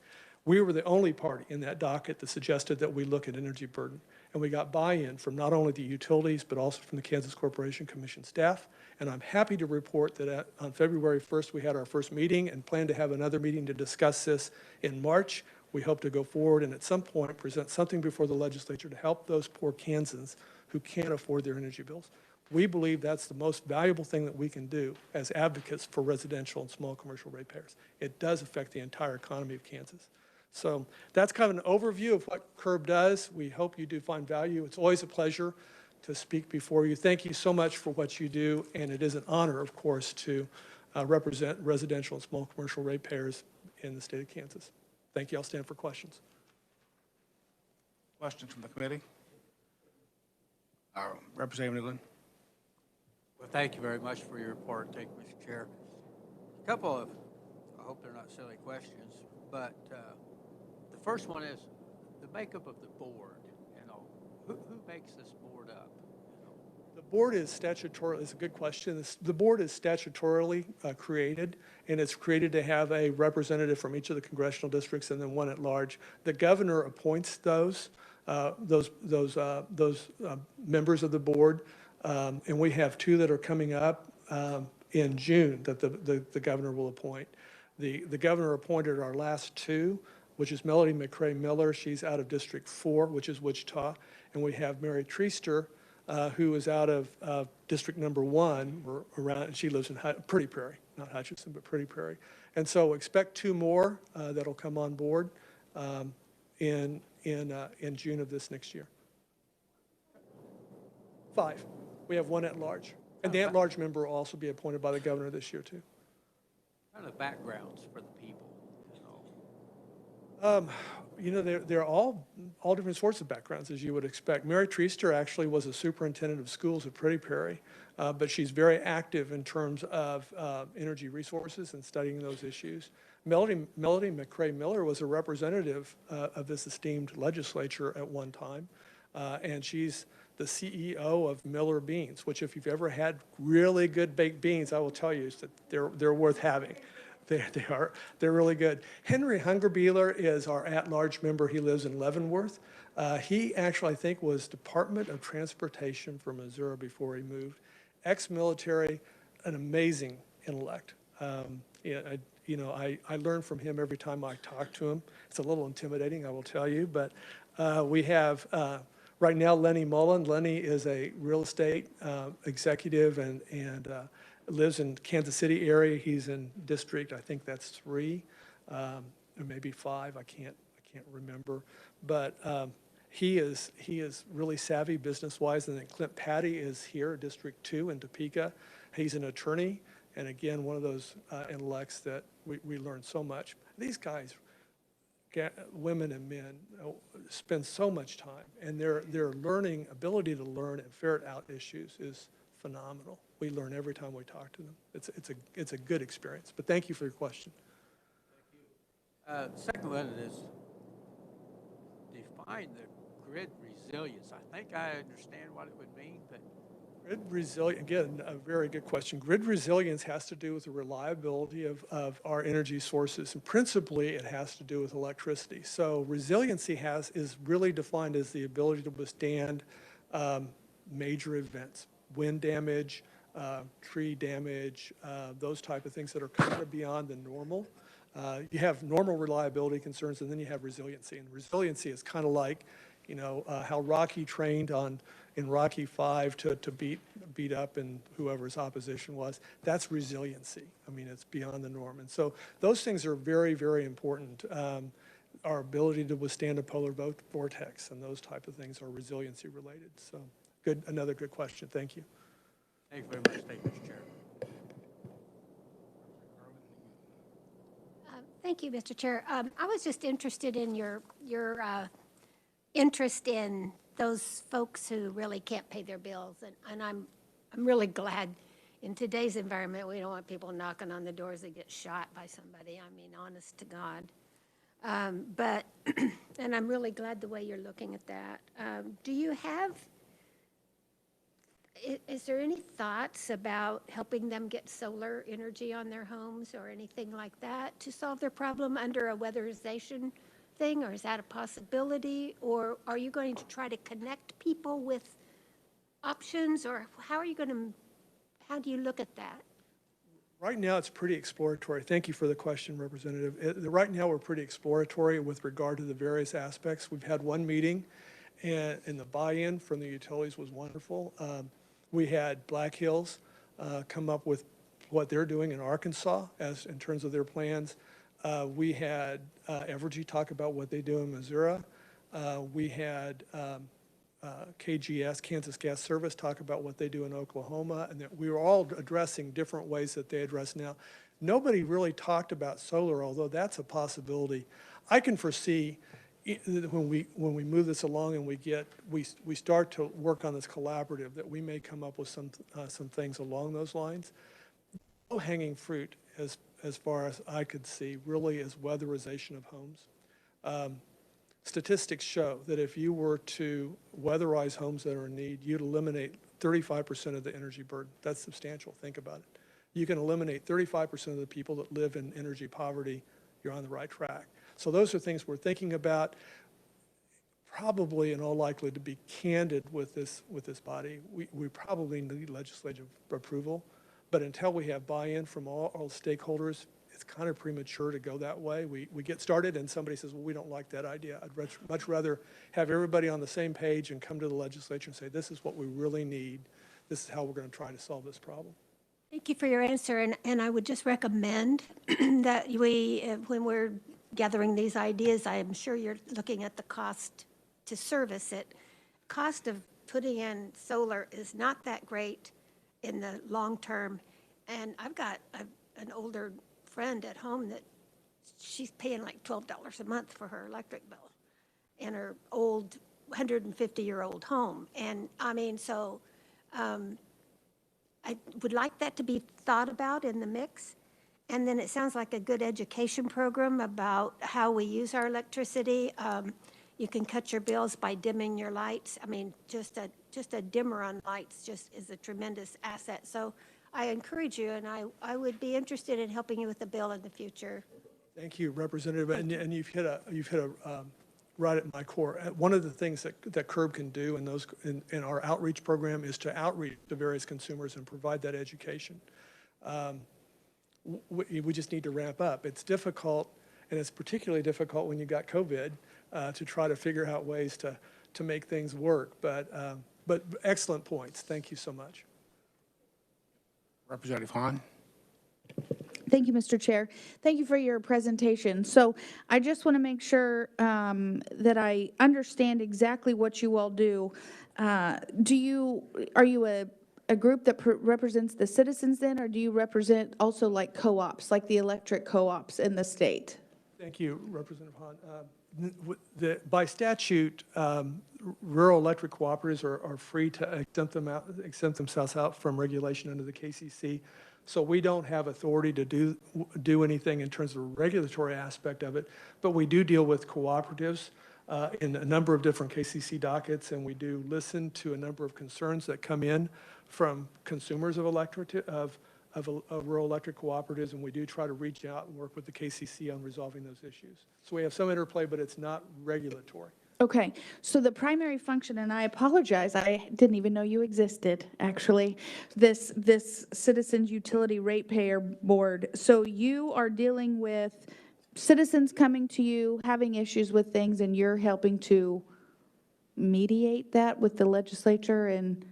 We were the only party in that docket that suggested that we look at energy burden. And we got buy-in from not only the utilities, but also from the Kansas Corporation Commission staff. And I'm happy to report that on February 1st, we had our first meeting and plan to have another meeting to discuss this in March. We hope to go forward and at some point present something before the legislature to help those poor Kansans who can't afford their energy bills. We believe that's the most valuable thing that we can do as advocates for residential and small commercial ratepayers. It does affect the entire economy of Kansas. So that's kind of an overview of what CURB does. We hope you do find value. It's always a pleasure to speak before you. Thank you so much for what you do, and it is an honor, of course, to represent residential and small commercial ratepayers in the state of Kansas. Thank you. I'll stand for questions. Questions from the committee? Representative Newland. Well, thank you very much for your report. Thank you, Mr. Chair. A couple of, I hope they're not silly questions, but the first one is the makeup of the board. You know, who makes this board up? You know? The board is statutorily, it's a good question. The board is statutorily created, and it's created to have a representative from each of the congressional districts and then one at large. The governor appoints those members of the board, and we have two that are coming up in June that the governor will appoint. The governor appointed our last two, which is Melody McCrae Miller. She's out of District 4, which is Wichita. And we have Mary Treaster, who is out of District Number 1, or around, and she lives in Pretty Prairie, not Hutchinson, but Pretty Prairie. And so expect two more that'll come on board in June of this next year. 5. We have one at large. And the at-large member will also be appointed by the governor this year, too. Kind of backgrounds for the people, you know, they're all different sorts of backgrounds, as you would expect. Mary Treaster actually was a superintendent of schools at Pretty Prairie, but she's very active in terms of energy resources and studying those issues. Melody McCrae Miller was a representative of this esteemed legislature at one time, and she's the CEO of Miller Beans, which if you've ever had really good baked beans, I will tell you is that they're worth having. They're really good. Henry Hungerbeeler is our at-large member. He lives in Leavenworth. He actually, I think, was Department of Transportation for Missouri before he moved. Ex-military, an amazing intellect. I learn from him every time I talk to him. It's a little intimidating, I will tell you, but we have Right now, Lenny Mullen. Lenny is a real estate executive and lives in Kansas City area. He's in district, I think that's 3, or maybe 5. I can't remember. But he is really savvy business-wise. And then Clint Patty is here, District 2 in Topeka. He's an attorney, and again, one of those intellects that we learn so much. These guys, women and men, spend so much time, and their ability to learn and ferret out issues is phenomenal. We learn every time we talk to them. It's a good experience. But thank you for your question. The second one is define the grid resilience. I think I understand what it would mean, but Grid resilience, again, a very good question. Grid resilience has to do with the reliability of our energy sources, and principally it has to do with electricity. So resiliency is really defined as the ability to withstand major events, wind damage, tree damage, those type of things that are kind of beyond the normal. You have normal reliability concerns, and then you have resiliency. And resiliency is kind of like, how Rocky trained in Rocky 5 to beat up and whoever's opposition was. That's resiliency. I mean, it's beyond the norm. And so those things are very, very important. Our ability to withstand a polar vortex and those type of things are resiliency related. So another good question. Thank you. thank you very much. Thank you, Mr. Chair. Thank you, Mr. Chair. I was just interested in your interest in those folks who really can't pay their bills, and I'm really glad in today's environment we don't want people knocking on the doors that get shot by somebody. I mean, honest to God. But and I'm really glad the way you're looking at that. Do you have? Is there any thoughts about helping them get solar energy on their homes or anything like that to solve their problem under a weatherization thing, or is that a possibility? Or are you going to try to connect people with options, or how do you look at that? Right now, it's pretty exploratory. Thank you for the question, Representative. Right now, we're pretty exploratory with regard to the various aspects. We've had one meeting, and the buy-in from the utilities was wonderful. We had Black Hills come up with what they're doing in Arkansas in terms of their plans. We had Evergy talk about what they do in Missouri. We had KGS, Kansas Gas Service, talk about what they do in Oklahoma, and that we were all addressing different ways that they address now. Nobody really talked about solar, although that's a possibility. I can foresee when we move this along and we start to work on this collaborative, that we may come up with some things along those lines. Low-hanging fruit, as far as I could see, really is weatherization of homes. Statistics show that if you were to weatherize homes that are in need, you'd eliminate 35% of the energy burden. That's substantial. Think about it. You can eliminate 35% of the people that live in energy poverty. You're on the right track. So those are things we're thinking about. Probably, in all likelihood, to be candid with this body, we probably need legislative approval. But until we have buy-in from all stakeholders, it's kind of premature to go that way. We get started and somebody says, well, we don't like that idea. I'd much rather have everybody on the same page and come to the legislature and say, this is what we really need. This is how we're going to try to solve this problem. Thank you for your answer, and I would just recommend that when we're gathering these ideas, I am sure you're looking at the cost to service it. Cost of putting in solar is not that great in the long term, and I've got an older friend at home that she's paying like $12 a month for her electric bill in her old 150-year-old home. And I mean, so I would like that to be thought about in the mix. And then it sounds like a good education program about how we use our electricity. You can cut your bills by dimming your lights. I mean, just a dimmer on lights just is a tremendous asset. So I encourage you, and I would be interested in helping you with the bill in the future. Thank you, Representative. And you've hit a right at my core. One of the things that CURB can do in our outreach program is to outreach to various consumers and provide that education. We just need to ramp up. It's difficult, and it's particularly difficult when you got COVID, to try to figure out ways to to make things work. But excellent points. Thank you so much. Representative Hahn? Thank you, Mr. Chair. Thank you for your presentation. So I just want to make sure that I understand exactly what you all do. Are you a group that represents the citizens then, or do you represent also like co-ops, like the electric co-ops in the state? Thank you, Representative Hahn. By statute, rural electric cooperatives are free to exempt themselves out from regulation under the KCC. So we don't have authority to do anything in terms of the regulatory aspect of it, but we do deal with cooperatives in a number of different KCC dockets, and we do listen to a number of concerns that come in from consumers of rural electric cooperatives, and we do try to reach out and work with the KCC on resolving those issues. So we have some interplay, but it's not regulatory. Okay, so the primary function, and I apologize, I didn't even know you existed, actually, this Citizens Utility Ratepayer Board. So you are dealing with citizens coming to you, having issues with things, and you're helping to mediate that with the legislature? And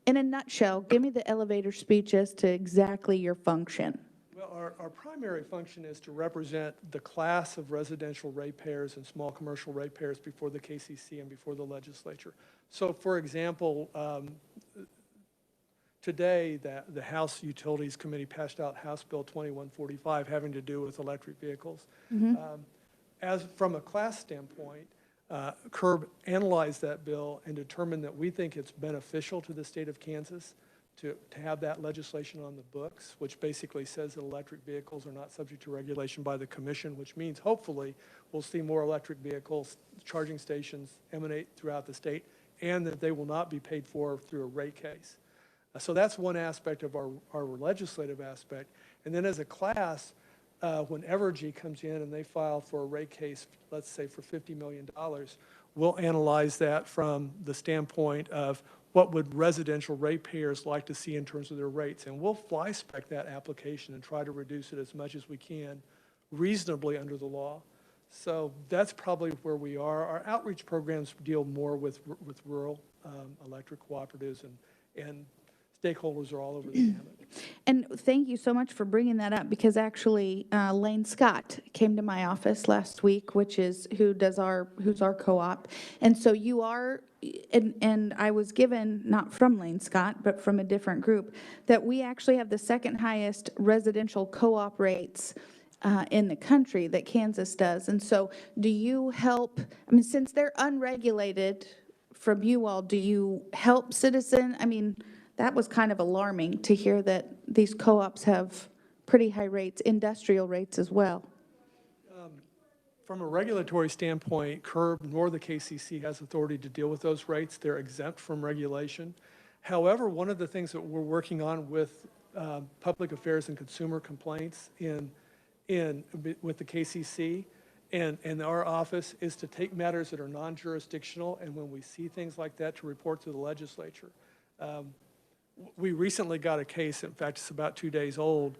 in a nutshell, give me the elevator speech as to exactly your function. Well, our primary function is to represent the class of residential ratepayers and small commercial ratepayers before the KCC and before the legislature. So, for example, today the House Utilities Committee passed out House Bill 2145 having to do with electric vehicles. As from a class standpoint, CURB analyzed that bill and determined that we think it's beneficial to the state of Kansas to have that legislation on the books, which basically says that electric vehicles are not subject to regulation by the commission, which means hopefully we'll see more electric vehicles, charging stations emanate throughout the state, and that they will not be paid for through a rate case. So that's one aspect of our legislative aspect. And then as a class, when Evergy comes in and they file for a rate case, let's say for $50 million, we'll analyze that from the standpoint of what would residential ratepayers like to see in terms of their rates. And we'll fly spec that application and try to reduce it as much as we can reasonably under the law. So that's probably where we are. Our outreach programs deal more with rural electric cooperatives, and stakeholders are all over the gamut. And thank you so much for bringing that up, because actually Lane Scott came to my office last week, who's our co-op. And so you are, and I was given, not from Lane Scott, but from a different group, that we actually have the second highest residential co-op rates in the country, that Kansas does. And so do you help, I mean, since they're unregulated from you all, do you help that was kind of alarming to hear that these co-ops have pretty high rates, industrial rates as well. From a regulatory standpoint, CURB nor the KCC has authority to deal with those rates. They're exempt from regulation. However, one of the things that we're working on with public affairs and consumer complaints with the KCC and our office is to take matters that are non-jurisdictional, and when we see things like that, to report to the legislature. We recently got a case, in fact, it's about 2 days old,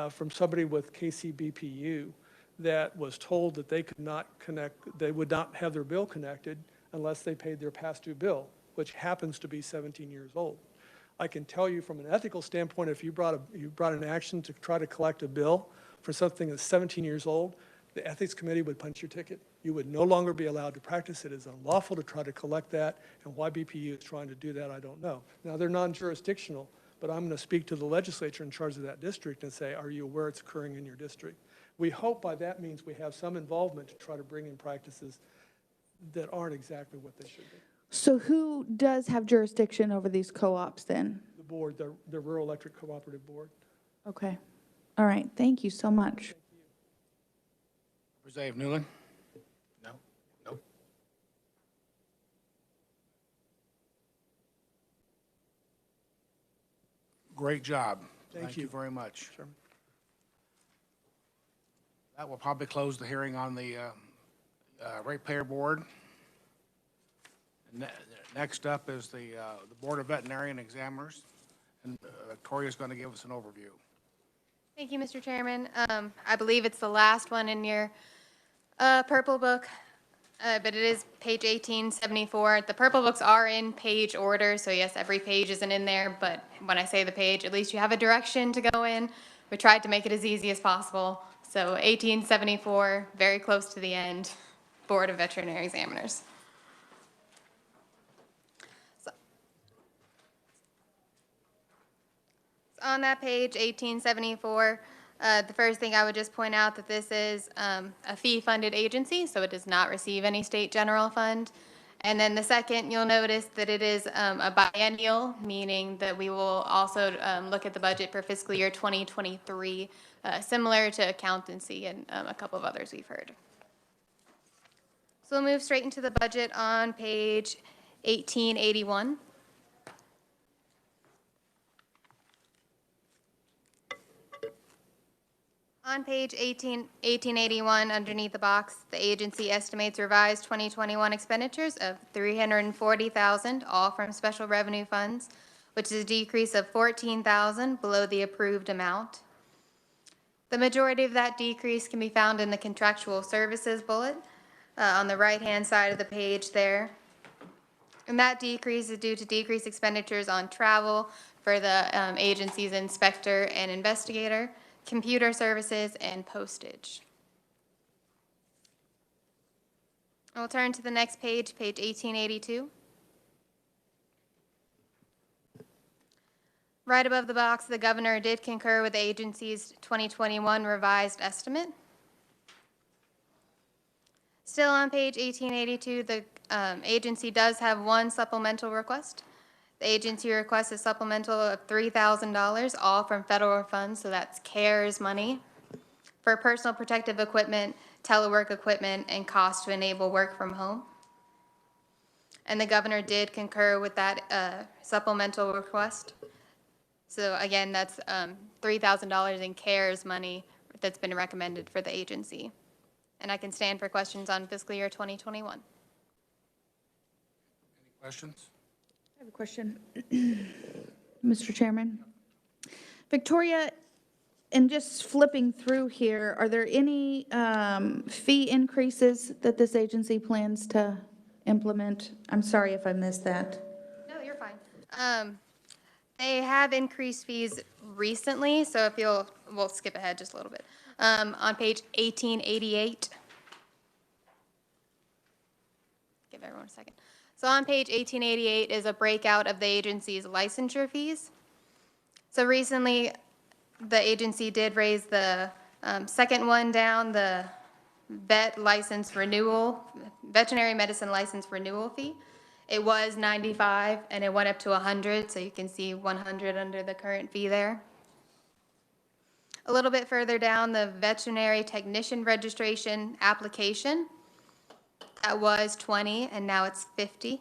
from somebody with KCBPU that was told that they could not they would not have their bill connected unless they paid their past due bill, which happens to be 17 years old. I can tell you from an ethical standpoint, if you brought an action to try to collect a bill for something that's 17 years old, the ethics committee would punch your ticket. You would no longer be allowed to practice. It is unlawful to try to collect that, and why BPU is trying to do that, I don't know. Now, they're non-jurisdictional, but I'm going to speak to the legislature in charge of that district and say, are you aware it's occurring in your district? We hope by that means we have some involvement to try to bring in practices that aren't exactly what they should be. So who does have jurisdiction over these co-ops then? The board, the Rural Electric Cooperative Board. Okay. All right. Thank you so much. Representative Newland? No? Nope. Great job. Thank you very much. Sure. That will probably close the hearing on the ratepayer board. Next up is the Board of Veterinarian Examiners, and Victoria's going to give us an overview. Thank you, Mr. Chairman. I believe it's the last one in your purple book. But it is page 1874. The purple books are in page order, so yes, every page isn't in there, but when I say the page, at least you have a direction to go in. We tried to make it as easy as possible. So 1874, very close to the end, Board of Veterinary Examiners. So on that page, 1874, the first thing I would just point out that this is a fee-funded agency, so it does not receive any state general fund. And then the second, you'll notice that it is a biennial, meaning that we will also look at the budget for fiscal year 2023, similar to accountancy and a couple of others we've heard. So we'll move straight into the budget on page 1881. On page 1881, underneath the box, the agency estimates revised 2021 expenditures of $340,000, all from special revenue funds, which is a decrease of $14,000 below the approved amount. The majority of that decrease can be found in the contractual services bullet on the right-hand side of the page there. And that decrease is due to decreased expenditures on travel for the agency's inspector and investigator, computer services, and postage. We'll turn to the next page, page 1882. Right above the box, the governor did concur with the agency's 2021 revised estimate. Still on page 1882, the agency does have one supplemental request. The agency requests a supplemental of $3,000, all from federal funds, so that's CARES money, for personal protective equipment, telework equipment, and costs to enable work from home. And the governor did concur with that supplemental request. So again, that's $3,000 in CARES money that's been recommended for the agency. And I can stand for questions on fiscal year 2021. Any questions? I have a question, Mr. Chairman. Victoria, and just flipping through here, are there any fee increases that this agency plans to implement? I'm sorry if I missed that. No, you're fine. They have increased fees recently, so if we'll skip ahead just a little bit. On page 1888. Give everyone a second. So on page 1888 is a breakout of the agency's licensure fees. So recently, the agency did raise the second one down, the veterinary medicine license renewal fee. It was $95 and it went up to $100, so you can see $100 under the current fee there. A little bit further down, the veterinary technician registration application, that was $20 and now it's $50.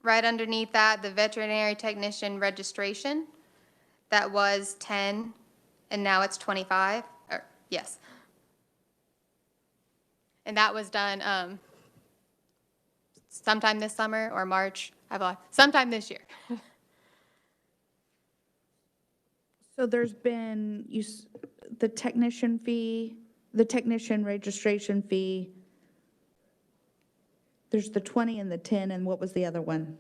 Right underneath that, the veterinary technician registration, that was $10 and now it's $25. Yes. And that was done sometime this summer or March, sometime this year. So there's been the technician fee, the technician registration fee. There's the 20 and the 10, and what was the other one?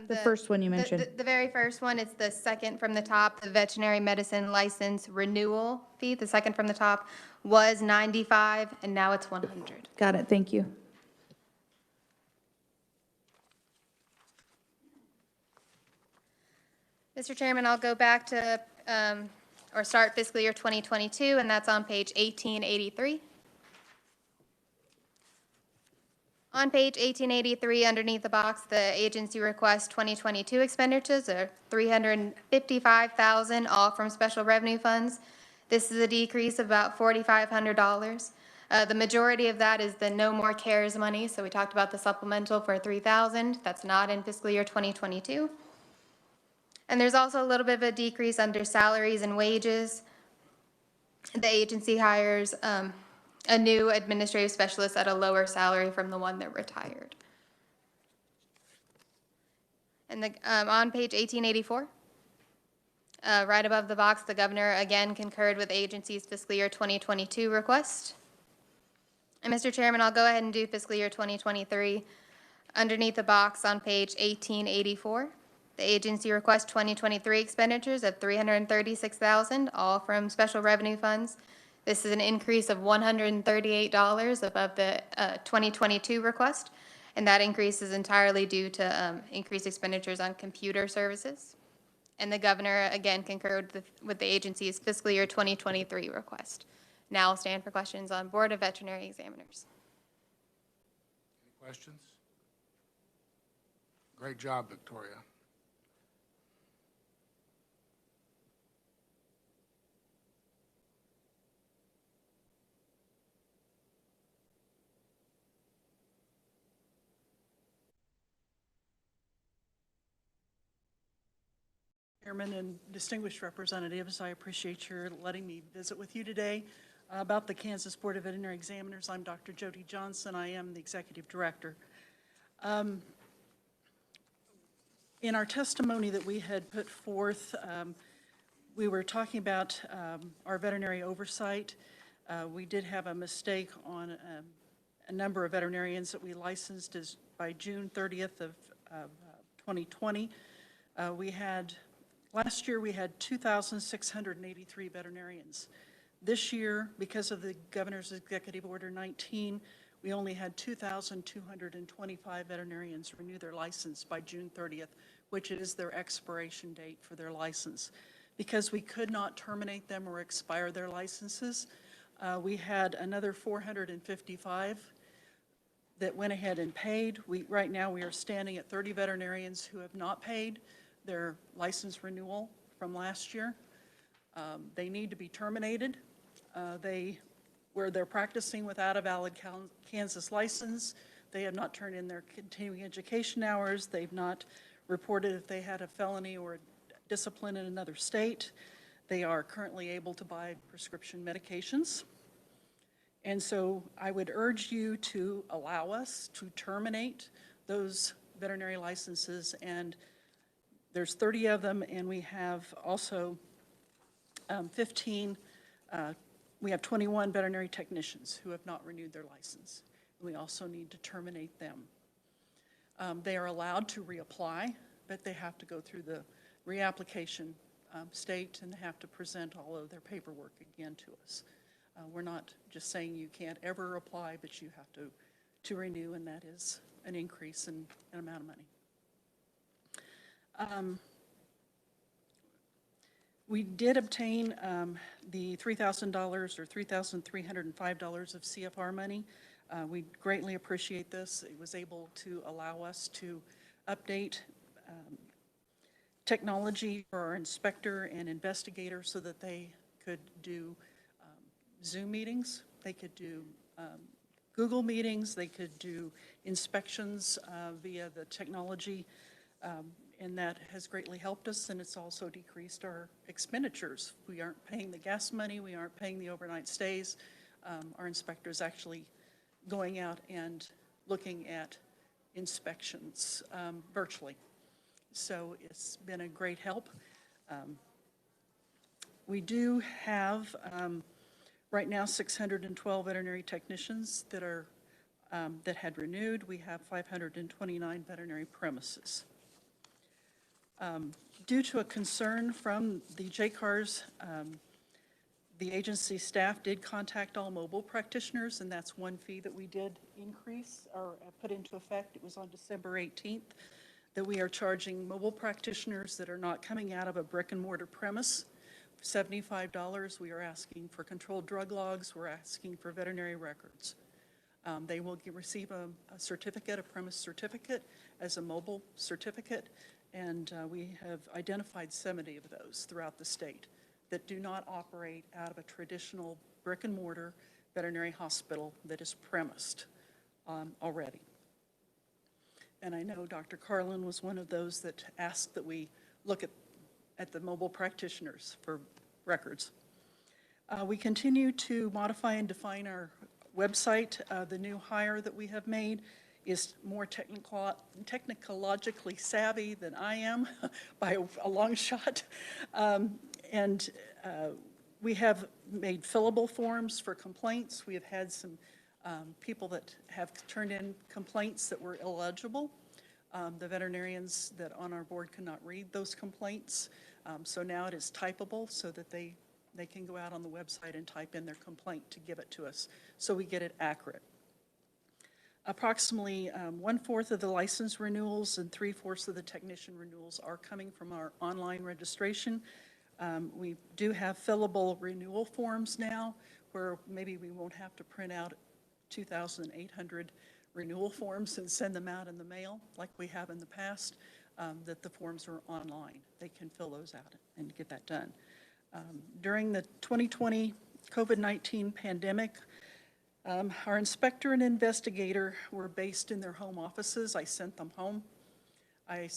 The first one you mentioned. The very first one, it's the second from the top, the veterinary medicine license renewal fee. The second from the top was $95 and now it's $100. Got it, thank you. Mr. Chairman, I'll go back to, or start fiscal year 2022, and that's on page 1883. On page 1883, underneath the box, the agency requests 2022 expenditures are $355,000, all from special revenue funds. This is a decrease of about $4,500. The majority of that is the no more CARES money, so we talked about the supplemental for $3,000. That's not in fiscal year 2022. And there's also a little bit of a decrease under salaries and wages. The agency hires a new administrative specialist at a lower salary from the one that retired. And on page 1884, right above the box, the governor again concurred with the agency's fiscal year 2022 request. And Mr. Chairman, I'll go ahead and do fiscal year 2023. Underneath the box on page 1884, the agency requests 2023 expenditures of $336,000, all from special revenue funds. This is an increase of $138 above the 2022 request, and that increase is entirely due to increased expenditures on computer services. And the governor, again, concurred with the agency's fiscal year 2023 request. Now I'll stand for questions on Board of Veterinary Examiners. Any questions? Great job, Victoria. Chairman and distinguished representatives, I appreciate your letting me visit with you today about the Kansas Board of Veterinary Examiners. I'm Dr. Jody Johnson. I am the Executive Director. In our testimony that we had put forth, we were talking about our veterinary oversight. We did have a mistake on a number of veterinarians that we licensed by June 30th of 2020. Last year, we had 2,683 veterinarians. This year, because of the Governor's Executive Order 19, we only had 2,225 veterinarians renew their license by June 30th, which is their expiration date for their license. Because we could not terminate them or expire their licenses, we had another 455 that went ahead and paid. Right now, we are standing at 30 veterinarians who have not paid their license renewal from last year. They need to be terminated. Where they're practicing without a valid Kansas license, they have not turned in their continuing education hours. They've not reported if they had a felony or discipline in another state. They are currently able to buy prescription medications. And so I would urge you to allow us to terminate those veterinary licenses, and there's 30 of them, and we have also we have 21 veterinary technicians who have not renewed their license. We also need to terminate them. They are allowed to reapply, but they have to go through the reapplication state, and they have to present all of their paperwork again to us. We're not just saying you can't ever apply, but you have to renew, and that is an increase in amount of money. We did obtain the $3,000 or $3,305 of CFR money. We greatly appreciate this. It was able to allow us to update technology for our inspector and investigator so that they could do Zoom meetings, they could do Google meetings, they could do inspections via the technology, and that has greatly helped us, and it's also decreased our expenditures. We aren't paying the gas money, we aren't paying the overnight stays. Our inspector's actually going out and looking at inspections virtually. So it's been a great help. We do have right now 612 veterinary technicians that are that had renewed. We have 529 veterinary premises. Due to a concern from the JCARS, the agency staff did contact all mobile practitioners, and that's one fee that we did increase or put into effect. It was on December 18th that we are charging mobile practitioners that are not coming out of a brick and mortar premise $75. We are asking for controlled drug logs. We're asking for veterinary records. They will receive a certificate, a premise certificate, as a mobile certificate, and we have identified 70 of those throughout the state that do not operate out of a traditional brick and mortar veterinary hospital that is premised already. And I know Dr. Carlin was one of those that asked that we look at the mobile practitioners for records. We continue to modify and define our website. The new hire that we have made is more technologically savvy than I am by a long shot. We have made fillable forms for complaints. We have had some people that have turned in complaints that were illegible. The veterinarians that on our board cannot read those complaints. So now it is typable so that they can go out on the website and type in their complaint to give it to us, so we get it accurate. Approximately 1/4 of the license renewals and 3/4 of the technician renewals are coming from our online registration. We do have fillable renewal forms now, where maybe we won't have to print out 2,800 renewal forms and send them out in the mail like we have in the past, that the forms are online. They can fill those out and get that done. During the 2020 COVID-19 pandemic, our inspector and investigator were based in their home offices. I sent them home. I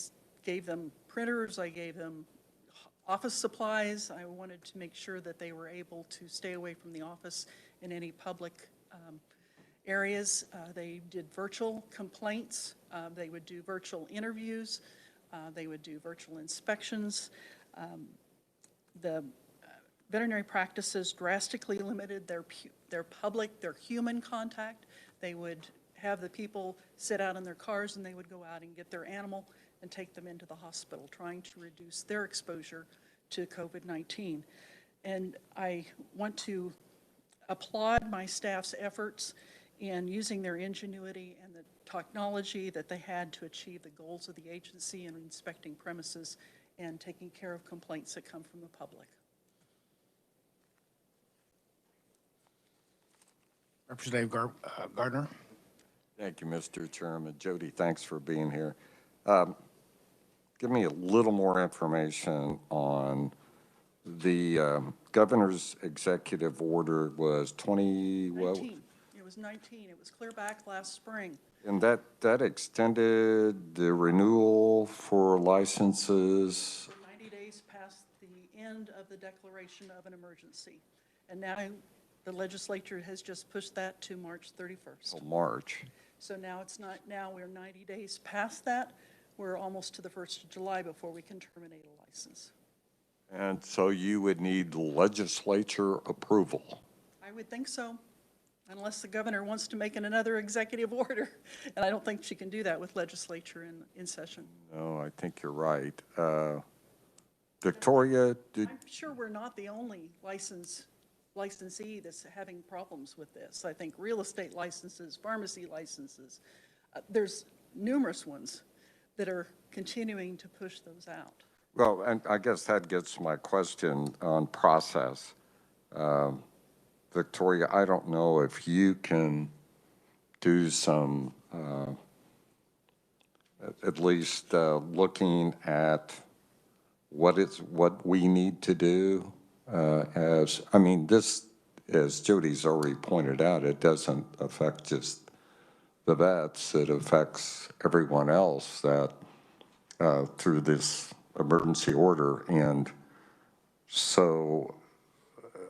gave them printers. I gave them office supplies. I wanted to make sure that they were able to stay away from the office in any public areas. They did virtual complaints. They would do virtual interviews. They would do virtual inspections. The veterinary practices drastically limited their human contact. They would have the people sit out in their cars and they would go out and get their animal and take them into the hospital, trying to reduce their exposure to COVID-19. And I want to applaud my staff's efforts in using their ingenuity and the technology that they had to achieve the goals of the agency in inspecting premises and taking care of complaints that come from the public. Representative Gardner. Thank you, Mr. Chairman. Jody, thanks for being here. Give me a little more information on the governor's executive order was 19. It was 19. It was clear back last spring. And that extended the renewal for licenses? 90 days past the end of the declaration of an emergency. And now the legislature has just pushed that to March 31st. Oh, March. So now it's not, now we're 90 days past that. We're almost to the 1st of July before we can terminate a license. And so you would need legislature approval? I would think so, unless the governor wants to make another executive order. And I don't think she can do that with legislature in session. No, I think you're right. Victoria, I'm sure we're not the only licensee that's having problems with this. I think real estate licenses, pharmacy licenses, there's numerous ones that are continuing to push those out. Well, and I guess that gets to my question on process. Victoria, I don't know if you can do some, at least looking at what we need to do this, as Jody's already pointed out, it doesn't affect just the vets, it affects everyone else that through this emergency order. And so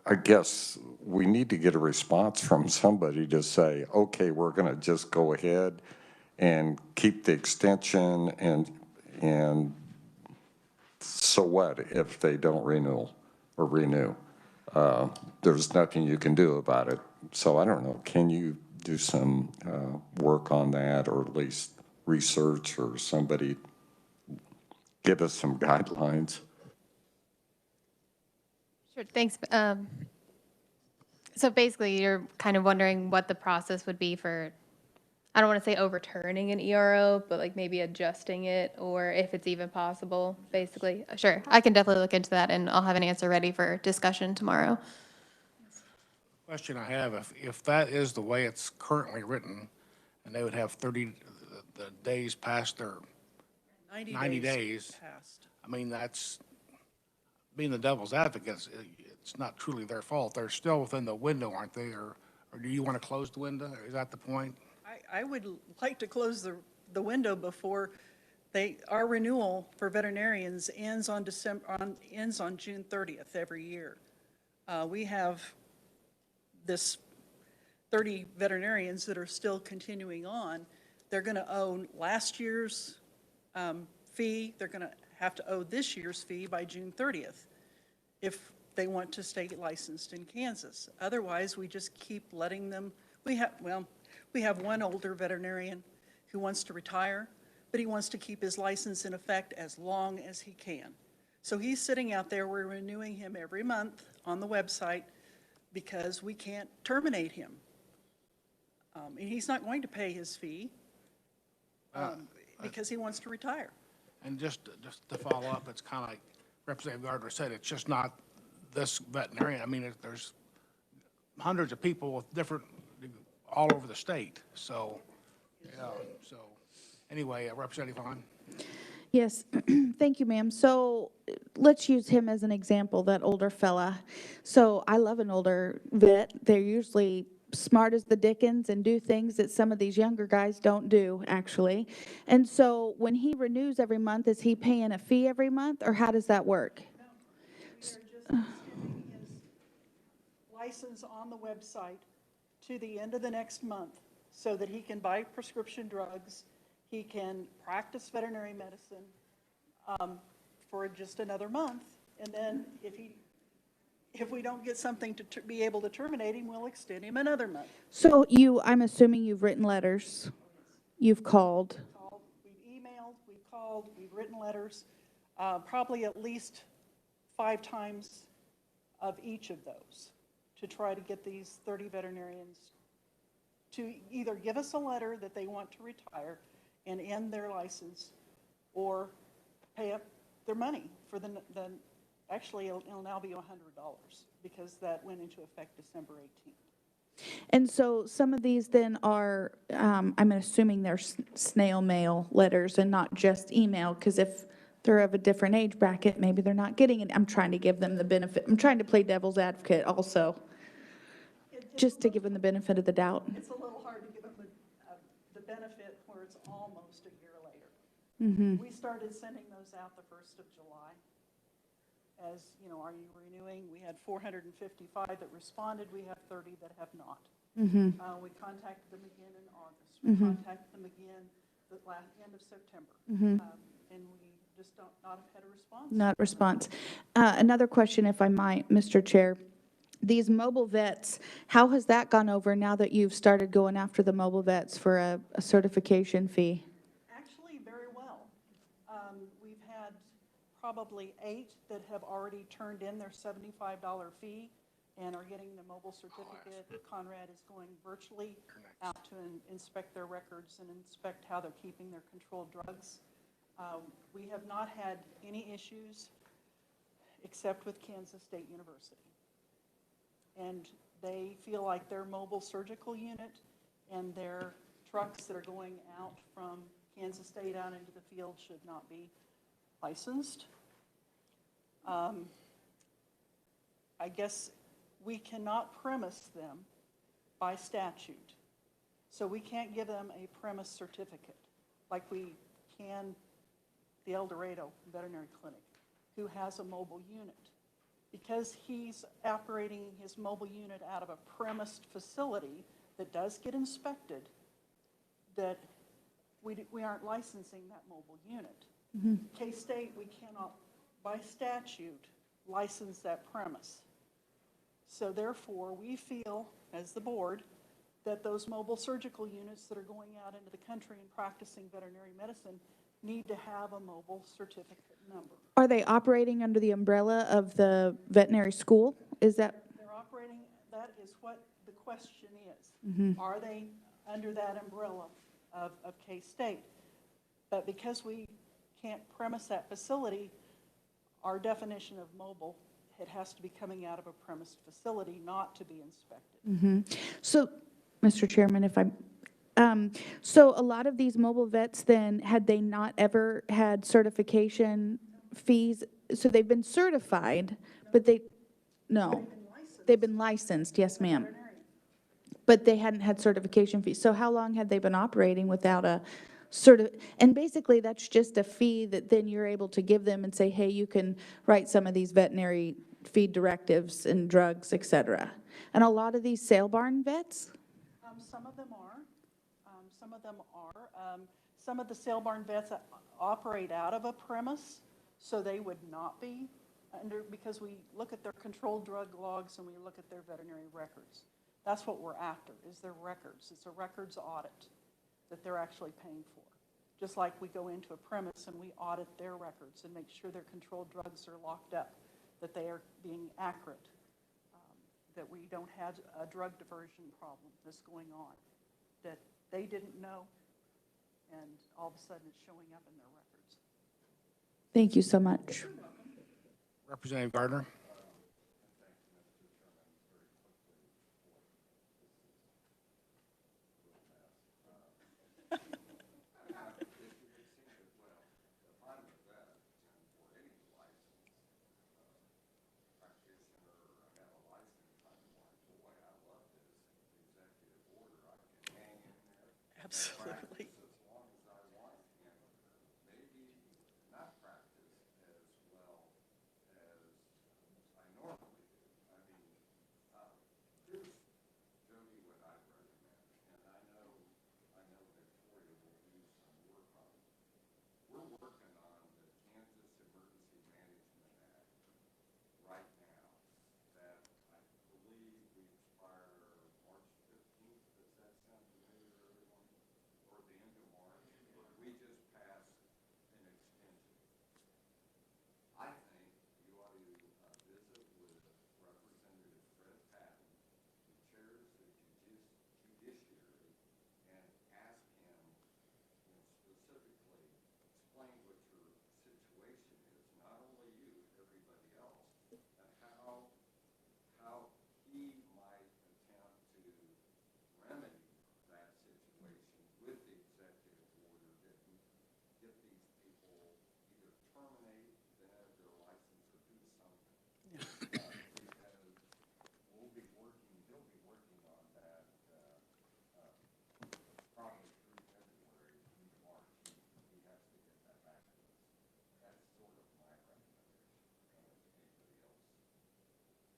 I guess we need to get a response from somebody to say, okay, we're going to just go ahead and keep the extension, and so what if they don't renew? There's nothing you can do about it. So I don't know, can you do some work on that, or at least research, or somebody give us some guidelines? Sure, thanks. So basically, you're kind of wondering what the process would be for, I don't want to say overturning an ERO, but like maybe adjusting it, or if it's even possible, basically. Sure, I can definitely look into that, and I'll have an answer ready for discussion tomorrow. Question I have, if that is the way it's currently written, and they would have 30 the days past their 90 days, past. I mean, that's, being the devil's advocate, it's not truly their fault. They're still within the window, aren't they? Or do you want to close the window? Is that the point? I would like to close the window before our renewal for veterinarians ends on June 30th every year. We have this 30 veterinarians that are still continuing on. They're going to owe last year's fee. They're going to have to owe this year's fee by June 30th if they want to stay licensed in Kansas. Otherwise, we just keep letting them We have one older veterinarian who wants to retire, but he wants to keep his license in effect as long as he can. So he's sitting out there, we're renewing him every month on the website because we can't terminate him. And he's not going to pay his fee because he wants to retire. And just to follow up, it's kind of like Representative Gardner said, it's just not this veterinarian. I mean, there's hundreds of people with different, all over the state. So, yeah, so anyway, Representative Hahn. Yes, thank you, ma'am. So let's use him as an example, that older fella. So I love an older vet. They're usually smart as the dickens and do things that some of these younger guys don't do, actually. And so when he renews every month, is he paying a fee every month, or how does that work? We are just extending his license on the website to the end of the next month so that he can buy prescription drugs, he can practice veterinary medicine for just another month, and then if we don't get something to be able to terminate him, we'll extend him another month. So I'm assuming you've written letters, you've called. We've emailed, we've called, we've written letters, probably at least 5 times of each of those to try to get these 30 veterinarians to either give us a letter that they want to retire and end their license, or pay up their money for actually it'll now be $100 because that went into effect December 18th. And so some of these then are, I'm assuming they're snail mail letters and not just email, because if they're of a different age bracket, maybe they're not getting it. I'm trying to give them the benefit. I'm trying to play devil's advocate also, just to give them the benefit of the doubt. It's a little hard to give them the benefit where it's almost a year later. Mm-hmm. We started sending those out the 1st of July. As, you know, are you renewing? We had 455 that responded. We have 30 that have not. Mm-hmm. We contacted them again in August. Mm-hmm. We contacted them again the end of September. Mm-hmm. And we just not have had a response. Not response. Another question, if I might, Mr. Chair. These mobile vets, how has that gone over now that you've started going after the mobile vets for a certification fee? Actually, very well. We've had probably 8 that have already turned in their $75 fee and are getting the mobile certificate. Conrad is going virtually out to inspect their records and inspect how they're keeping their controlled drugs. We have not had any issues except with Kansas State University. And they feel like their mobile surgical unit and their trucks that are going out from Kansas State out into the field should not be licensed. I guess we cannot premise them by statute. So we can't give them a premise certificate like we can the El Dorado Veterinary Clinic, who has a mobile unit. Because he's operating his mobile unit out of a premised facility that does get inspected, that we aren't licensing that mobile unit. Mm-hmm. K-State, we cannot, by statute, license that premise. So therefore, we feel, as the board, that those mobile surgical units that are going out into the country and practicing veterinary medicine need to have a mobile certificate number. Are they operating under the umbrella of the veterinary school? Is that? They're operating, that is what the question is. Mm-hmm. Are they under that umbrella of K-State? But because we can't premise that facility, our definition of mobile, it has to be coming out of a premised facility, not to be inspected. Mm-hmm. So, Mr. Chairman, if I so a lot of these mobile vets then, had they not ever had certification fees? So they've been certified, but they've been licensed, yes ma'am. But they hadn't had certification fees. So how long had they been operating without a and basically that's just a fee that then you're able to give them and say, hey, you can write some of these veterinary feed directives and drugs, et cetera. And a lot of these sale barn vets? Some of them are. Some of them are. Some of the sale barn vets operate out of a premise, so they would not be under, because we look at their controlled drug logs and we look at their veterinary records. That's what we're after, is their records. It's a records audit that they're actually paying for. Just like we go into a premise and we audit their records and make sure their controlled drugs are locked up, that they are being accurate, that we don't have a drug diversion problem that's going on, that they didn't know, and all of a sudden it's showing up in their records. Thank you so much. Representative Gardner? Absolutely.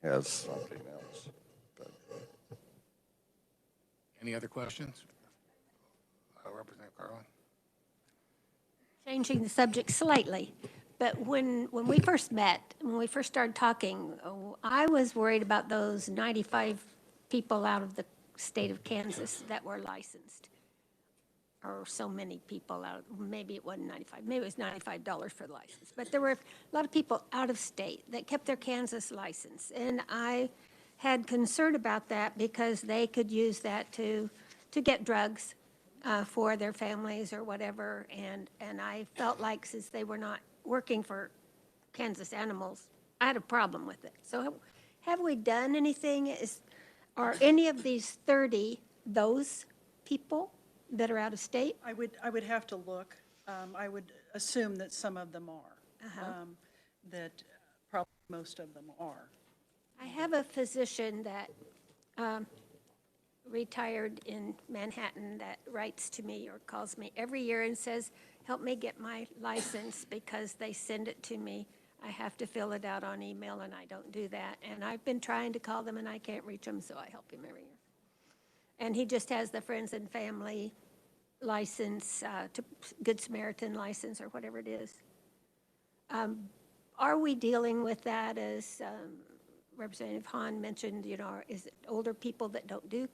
Has something else. Any other questions? Representative Carlin? Changing the subject slightly, but when we first met, when we first started talking, I was worried about those 95 people out of the state of Kansas that were licensed. Or so many people out, maybe it wasn't 95, maybe it was $95 for the license. But there were a lot of people out of state that kept their Kansas license. And I had concern about that because they could use that to get drugs for their families or whatever. And I felt like since they were not working for Kansas Animals, I had a problem with it. So have we done anything? Are any of these 30 those people that are out of state? I would have to look. I would assume that some of them are, that probably most of them are. I have a physician that retired in Manhattan that writes to me or calls me every year and says, help me get my license because they send it to me. I have to fill it out on email and I don't do that. And I've been trying to call them and I can't reach them, so I help him every year. And he just has the friends and family license, to Good Samaritan license or whatever it is. Are we dealing with that as Representative Hahn mentioned, is it older people that don't do,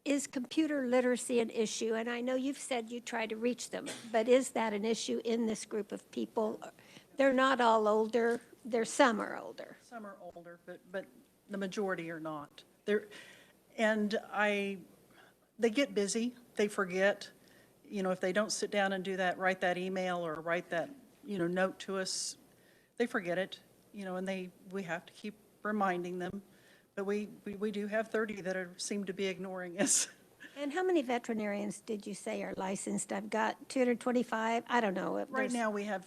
is computer literacy an issue? And I know you've said you try to reach them, but is that an issue in this group of people? They're not all older, some are older. Some are older, but the majority are not. They get busy, they forget. If they don't sit down and write that email or write that, note to us, they forget it, and we have to keep reminding them. But we do have 30 that seem to be ignoring us. And how many veterinarians did you say are licensed? I've got 225, I don't know. Right now, we have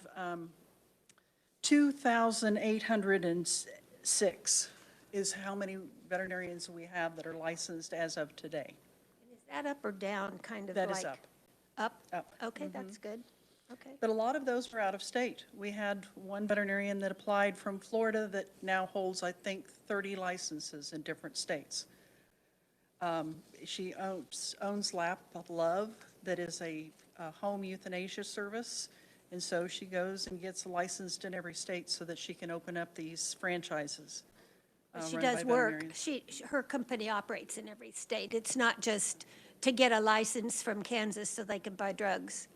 2,806 is how many veterinarians we have that are licensed as of today. Is that up or down, kind of That like? is up. Up? Up. Okay, that's good. Okay. But a lot of those are out of state. We had one veterinarian that applied from Florida that now holds, I think, 30 licenses in different states. She owns Lap Love, that is a home euthanasia service. And so she goes and gets licensed in every state so that she can open up these franchises. She run by does work. veterinarians. Her company operates in every state. It's not just to get a license from Kansas so they can buy drugs.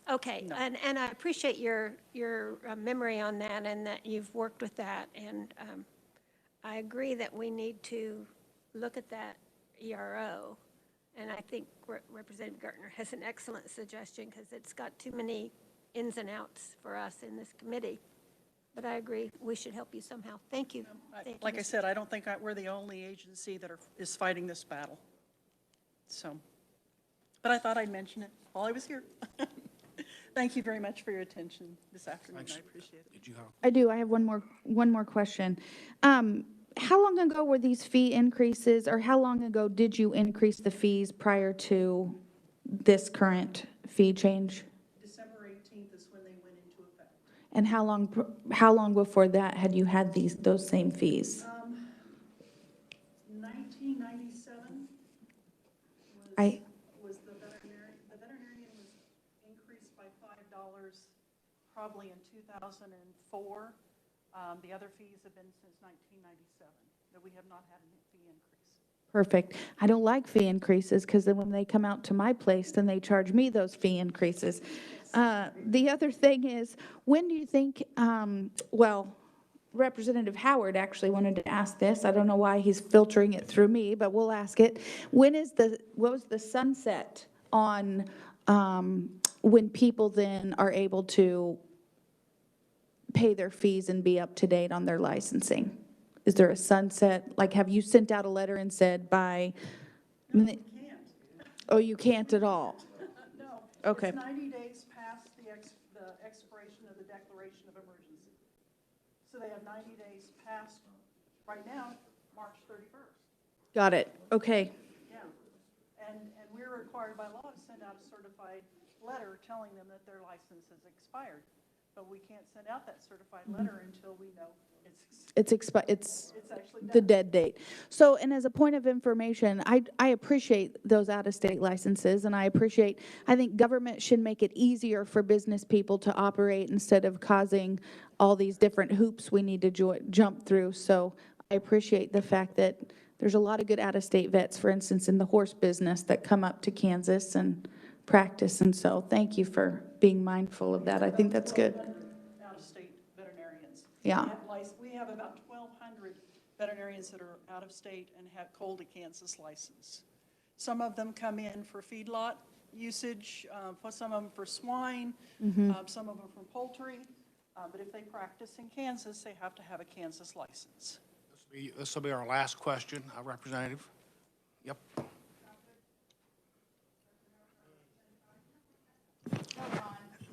Okay, and I appreciate your memory on that and that you've worked with that. And I agree that we need to look at that ERO. And I think Representative Gartner has an excellent suggestion because it's got too many ins and outs for us in this committee. But I agree, we should help you somehow. Thank you. Thank you, Like I Mr. said, I don't think we're the only agency that is fighting this battle. So, but I thought I'd mention it while I was here. Thank you very much for your attention this afternoon. I appreciate it. Did you have? I do. I have one more question. How long ago were these fee increases, or how long ago did you increase the fees prior to this current fee change? December 18th is when they went into effect. And how long before that had you had those same fees? 1997 I was the veterinarian was increased by $5 probably in 2004. The other fees have been since 1997, that we have not had a fee increase. Perfect. I don't like fee increases because then when they come out to my place, then they charge me those fee increases. The other thing is, when do you think, well, Representative Howard actually wanted to ask this. I don't know why he's filtering it through me, but we'll ask it. What was the sunset on when people then are able to pay their fees and be up to date on their licensing? Is there a sunset? Like, have you sent out a letter and said by? No, you can't. Oh, you can't at all? No. Okay. It's 90 days past the expiration of the declaration of emergency. So they have 90 days past, right now, March 31st. Got it. Okay. Yeah. And we're required by law to send out a certified letter telling them that their license has expired. But we can't send out that certified letter until we know it's actually the done. dead date. So, and as a point of information, I appreciate those out-of-state licenses, and I think government should make it easier for business people to operate instead of causing all these different hoops we need to jump through. So I appreciate the fact that there's a lot of good out-of-state vets, for instance, in the horse business that come up to Kansas and practice. And so thank you for being mindful of that. I think that's good. Out-of-state veterinarians. Yeah. We have about 1,200 veterinarians that are out of state and hold a Kansas license. Some of them come in for feedlot usage, some of them for swine, some of them for poultry. But if they practice in Kansas, they have to have a Kansas license. This will be our last question, Representative. Yep.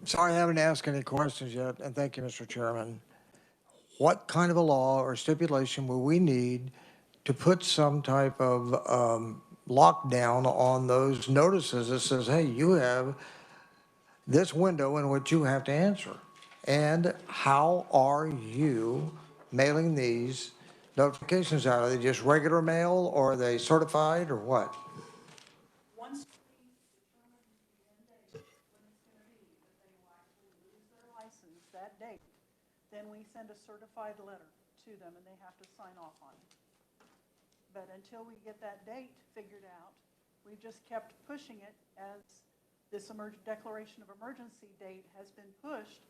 Sorry I haven't asked any questions yet, and thank you, Mr. Chairman. What kind of a law or stipulation will we need to put some type of lockdown on those notices that says, hey, you have this window in which you have to answer? And how are you mailing these notifications out? Are they just regular mail, or are they certified, or what? Once we determine the end date, when it's going to be, that they will actually lose their license that date, then we send a certified letter to them and they have to sign off on it. But until we get that date figured out, we've just kept pushing it as this declaration of emergency date has been pushed.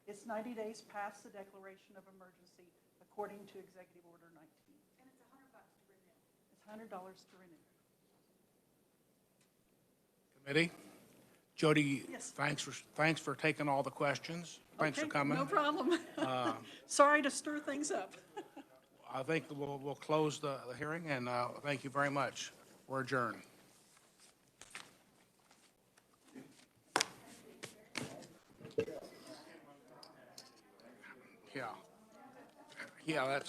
It's 90 days past the declaration of emergency according to Executive Order 19. And it's $100 to renew. It's $100 to renew. Committee? Jody, Yes. thanks for taking all the questions. Thanks for Okay, coming. no problem. Sorry to stir things up. I think we'll close the hearing, and thank you very much. We're adjourned. Yeah. Yeah, that's